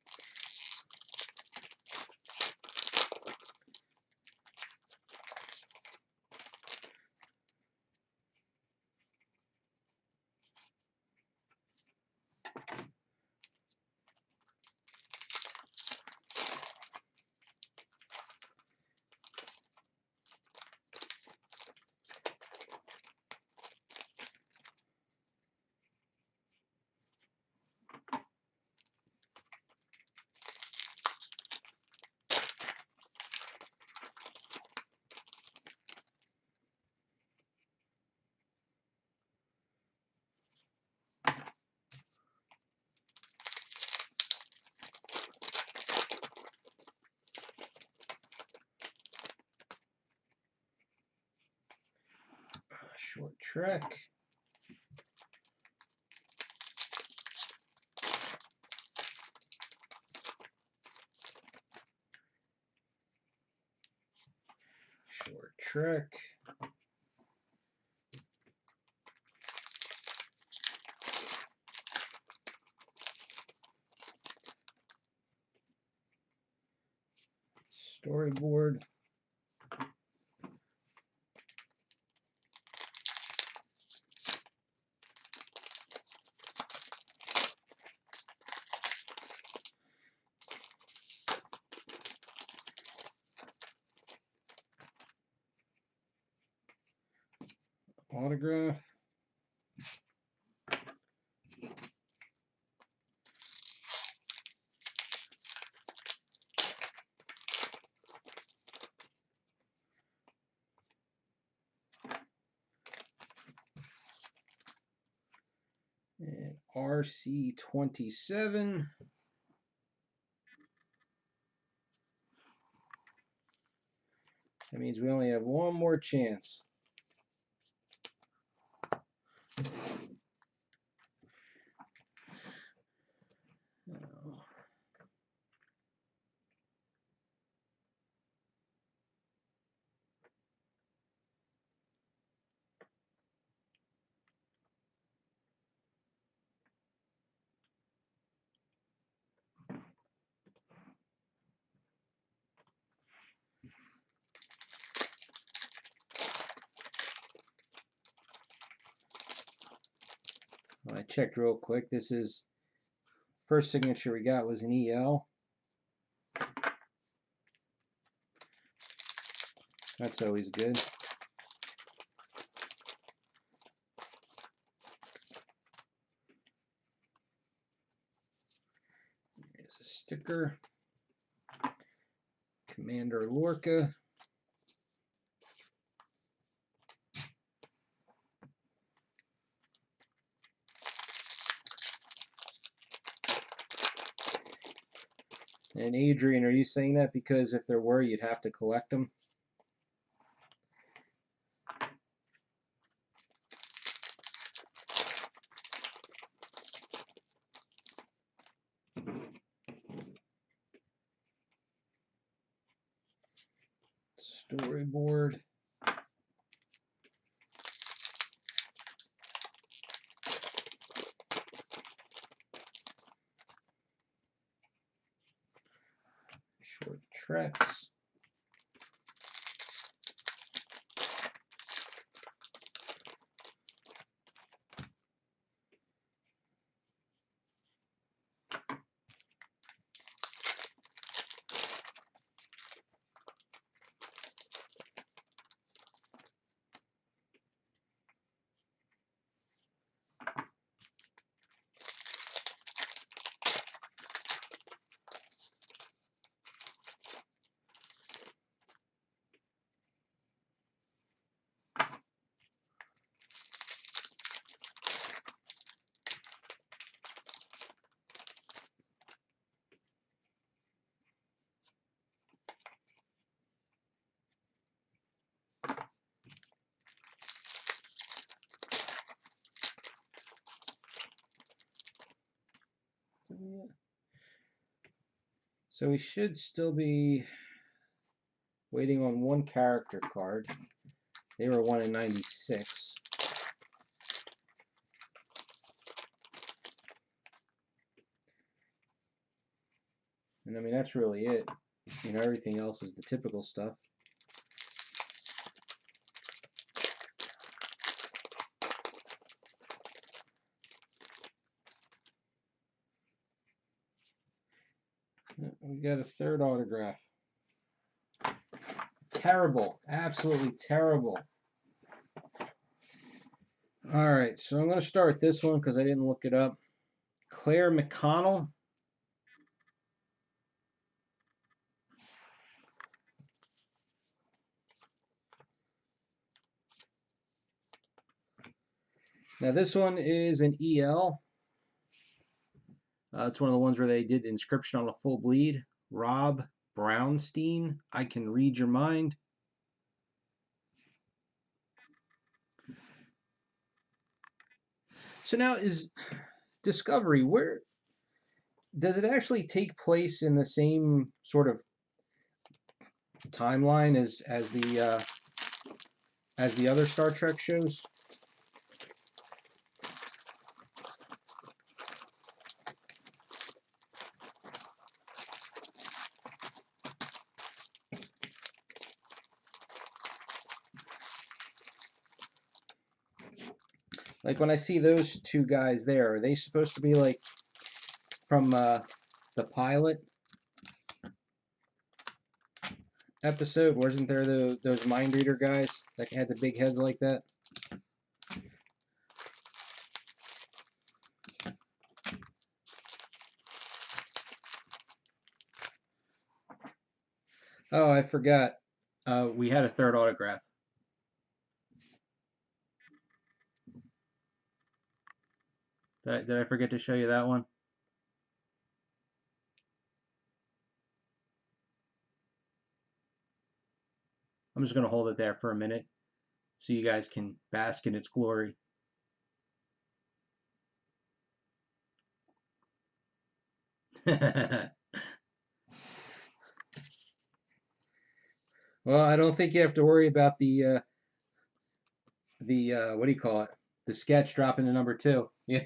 Short Trek. Short Trek. Storyboard. Autograph. And RC27. That means we only have one more chance. Oh. I checked real quick. This is first signature we got was an EL. That's always good. Here's a sticker. Commander Lorca. And Adrian, are you saying that because if there were, you'd have to collect them? Storyboard. Short treks. So we should still be waiting on one character card. They were 1 in 96. And I mean, that's really it. You know, everything else is the typical stuff. We got a third autograph. Terrible. Absolutely terrible. All right, so I'm going to start this one because I didn't look it up. Claire McConnell. Now this one is an EL. It's one of the ones where they did inscription on a full bleed. Rob Brownstein. I can read your mind. So now is Discovery, where does it actually take place in the same sort of timeline as the other Star Trek shows? Like when I see those two guys there, are they supposed to be like from the pilot episode? Wasn't there those mind reader guys that had the big heads like that? Oh, I forgot. We had a third autograph. Did I forget to show you that one? I'm just going to hold it there for a minute so you guys can bask in its glory. Well, I don't think you have to worry about the what do you call it? The sketch dropping to number 2. Yeah.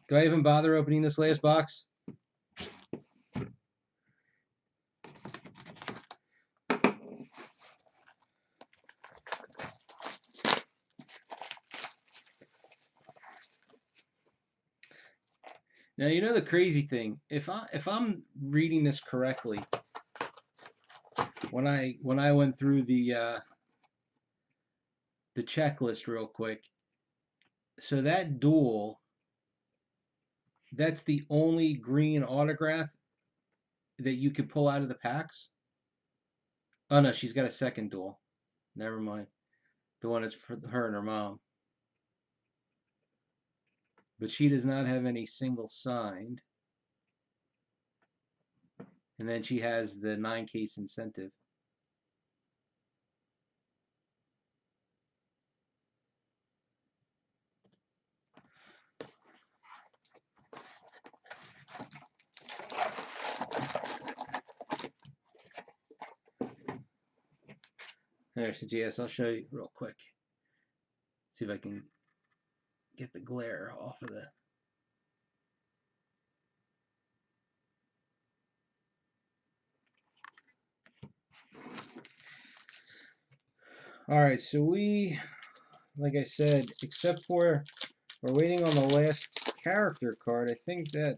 Do I even bother opening this last box? Now you know the crazy thing. If I'm reading this correctly, when I went through the checklist real quick, so that duel, that's the only green autograph that you could pull out of the packs. Oh no, she's got a second duel. Never mind. The one that's for her and her mom. But she does not have any single signed. And then she has the 9-case incentive. There's the GS. I'll show you real quick. See if I can get the glare off of the. All right, so we, like I said, except for we're waiting on the last character card. I think that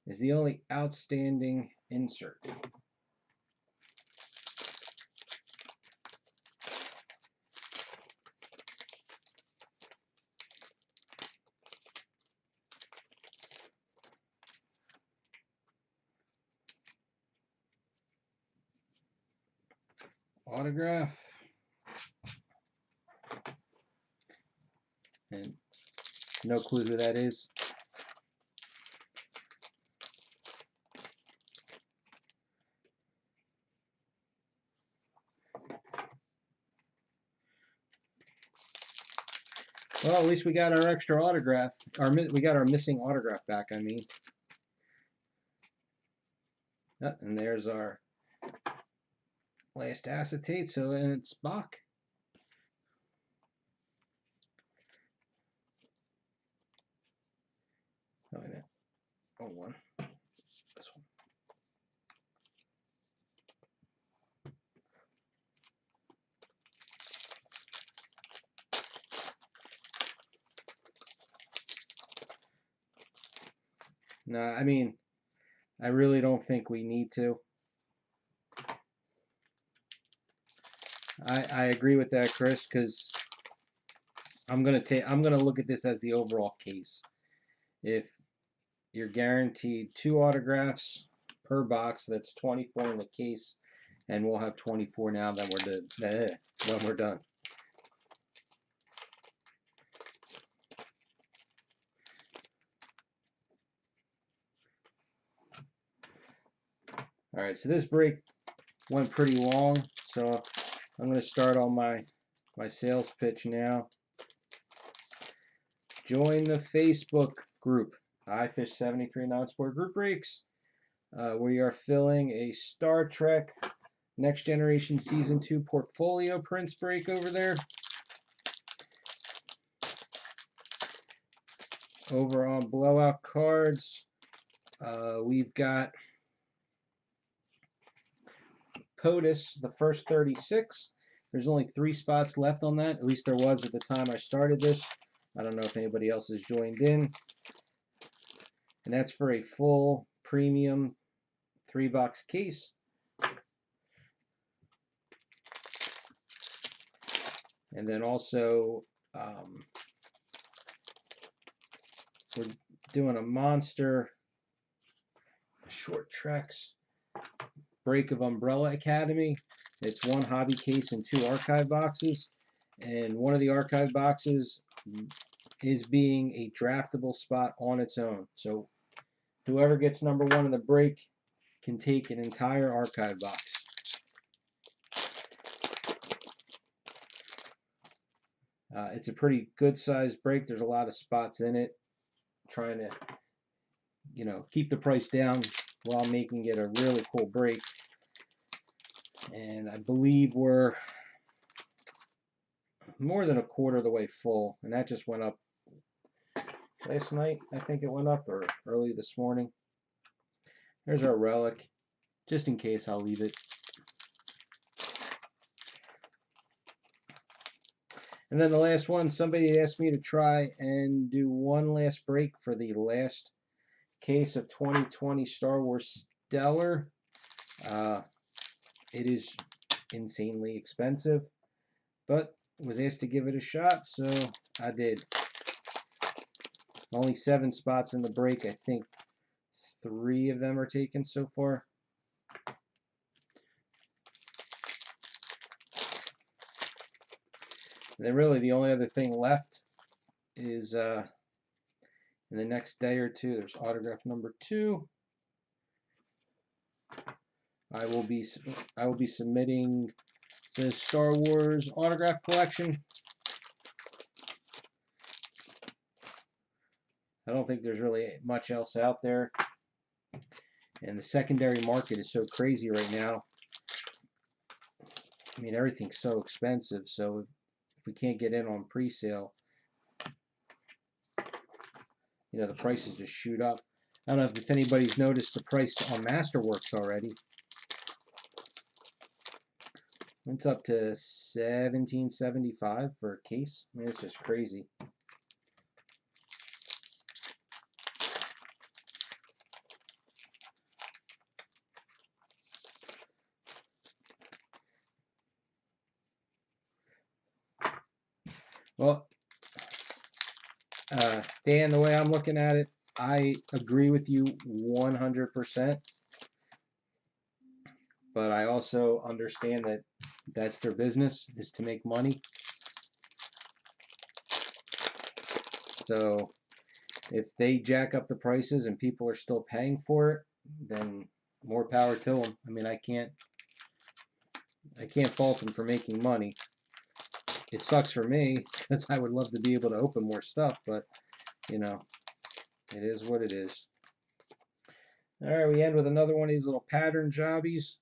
is the only outstanding insert. Autograph. And no clue who that is. Well, at least we got our extra autograph. We got our missing autograph back, I mean. And there's our last acetate, so and it's Bach. Oh, wait a minute. Oh, one. This one. No, I mean, I really don't think we need to. I agree with that, Chris, because I'm gonna look at this as the overall case. If you're guaranteed 2 autographs per box, that's 24 in the case, and we'll have 24 now that when we're done. All right, so this break went pretty long, so I'm going to start on my sales pitch now. Join the Facebook group, iFish73 Non-Sport Group Breaks. We are filling a Star Trek Next Generation Season 2 portfolio prints break over there. Over on Blowout Cards, we've got POTUS, the first 36. There's only 3 spots left on that. At least there was at the time I started this. I don't know if anybody else has joined in. And that's for a full premium 3-box case. And then also, we're doing a monster Short Treks break of Umbrella Academy. It's 1 hobby case and 2 archive boxes. And one of the archive boxes is being a draftable spot on its own. So whoever gets number 1 in the break can take an entire archive box. It's a pretty good sized break. There's a lot of spots in it. Trying to, keep the price down while making it a really cool break. And I believe we're more than a quarter of the way full, and that just went up last night. I think it went up, or early this morning. There's our relic. Just in case, I'll leave it. And then the last one, somebody asked me to try and do one last break for the last case of 2020 Star Wars Stellar. It is insanely expensive, but was asked to give it a shot, so I did. Only 7 spots in the break. I think 3 of them are taken so far. And then really the only other thing left is in the next day or two, there's autograph number 2. I will be submitting the Star Wars autograph collection. I don't think there's really much else out there. And the secondary market is so crazy right now. I mean, everything's so expensive, so if we can't get in on pre-sale, the prices just shoot up. I don't know if anybody's noticed the price on Masterworks already. It's up to $17.75 for a case. I mean, it's just crazy. Well, Dan, the way I'm looking at it, I agree with you 100%. But I also understand that that's their business, is to make money. So if they jack up the prices and people are still paying for it, then more power to them. I mean, I can't fault them for making money. It sucks for me because I would love to be able to open more stuff, but it is what it is. All right, we end with another one of these little pattern jobbies.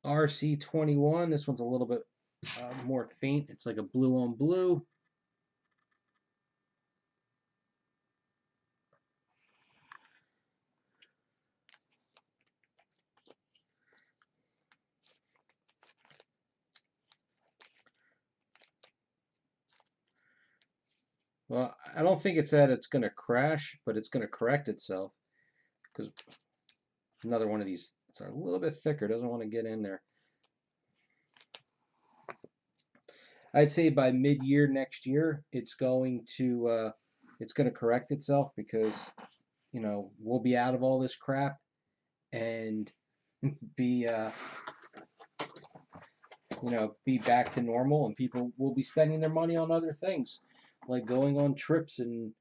RC21. This one's a little bit more faint. It's like a blue on blue. Well, I don't think it's that it's going to crash, but it's going to correct itself. Because another one of these, it's a little bit thicker, doesn't want to get in there. I'd say by mid-year next year, it's going to correct itself because, we'll be out of all this crap and be be back to normal, and people will be spending their money on other things, like going on trips and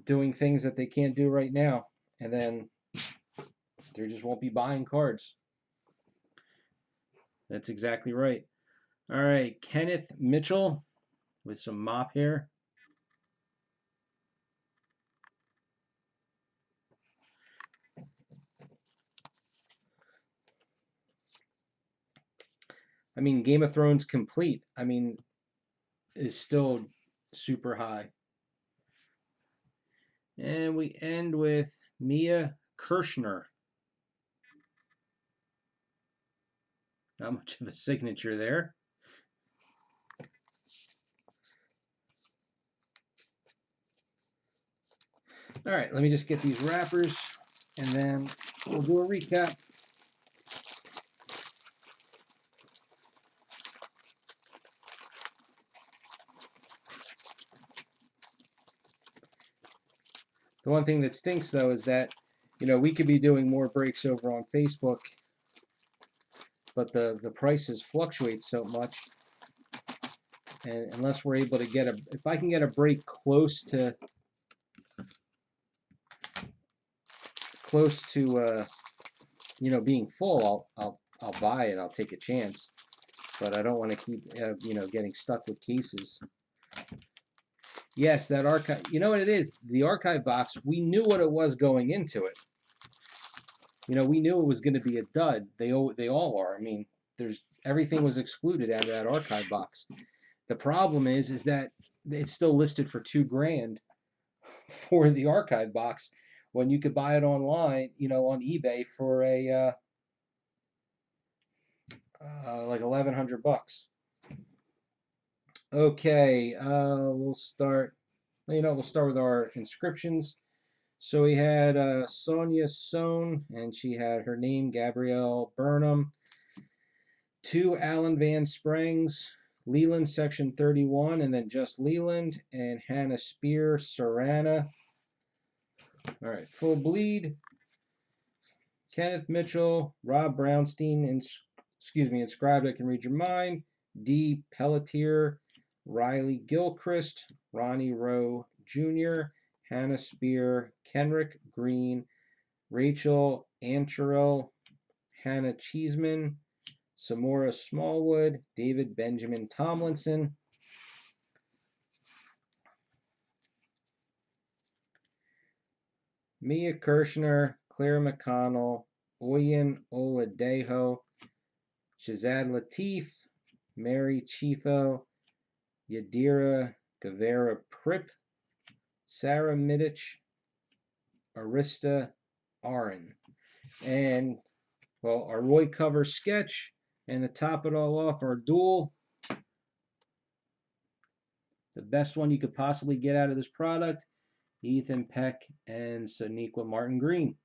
doing things that they can't do right now, and then they just won't be buying cards. That's exactly right. All right, Kenneth Mitchell with some mop hair. I mean, Game of Thrones complete, is still super high. And we end with Mia Kirshner. Not much of a signature there. All right, let me just get these wrappers, and then we'll do a recap. The one thing that stinks, though, is that, we could be doing more breaks over on Facebook, but the prices fluctuate so much. And unless we're able to get if I can get a break close to being full, I'll buy it. I'll take a chance, but I don't want to keep getting stuck with cases. Yes, that archive. You know what it is? The archive box, we knew what it was going into it. You know, we knew it was going to be a dud. They all are. I mean, there's everything was excluded out of that archive box. The problem is that it's still listed for $2,000 for the archive box when you could buy it online, you know, on eBay for a like $1,100. Okay, we'll start. You know, we'll start with our inscriptions. So we had Sonia Sohn, and she had her name Gabrielle Burnham. 2 Alan Van Springs, Leland Section 31, and then just Leland, and Hannah Spear, Sarana. All right, full bleed. Kenneth Mitchell, Rob Brownstein, inscribed I Can Read Your Mind, D. Pelletier, Riley Gilchrist, Ronnie Rowe Jr., Hannah Spear, Kenrick Green, Rachel Ancherel, Hannah Cheeseman, Samora Smallwood, David Benjamin Tomlinson, Mia Kirshner, Claire McConnell, Oyen Oladejo, Shazad Latif, Mary Chifo, Yadira Guevara Prip, Sarah Midich, Arista Aron. And, well, our Roy cover sketch, and to top it all off, our duel. The best one you could possibly get out of this product, Ethan Peck and Saniqua Martin Green.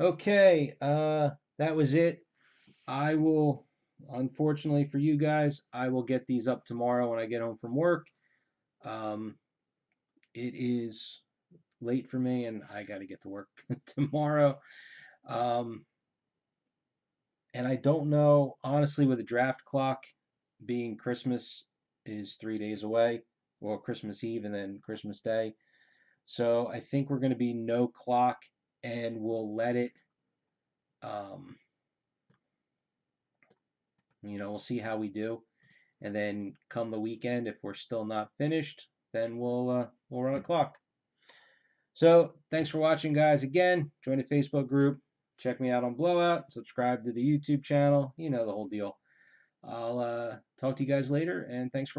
Okay, that was it. I will, unfortunately for you guys, I will get these up tomorrow when I get home from work. It is late for me, and I got to get to work tomorrow. Um, and I don't know, honestly, with the draft clock being Christmas is 3 days away, well, Christmas Eve and then Christmas Day. So I think we're going to be no clock, and we'll let it. Um, you know, we'll see how we do, and then come the weekend, if we're still not finished, then we'll run a clock. So thanks for watching, guys. Again, join the Facebook group, check me out on Blowout, subscribe to the YouTube channel. You know the whole deal. I'll talk to you guys later, and thanks for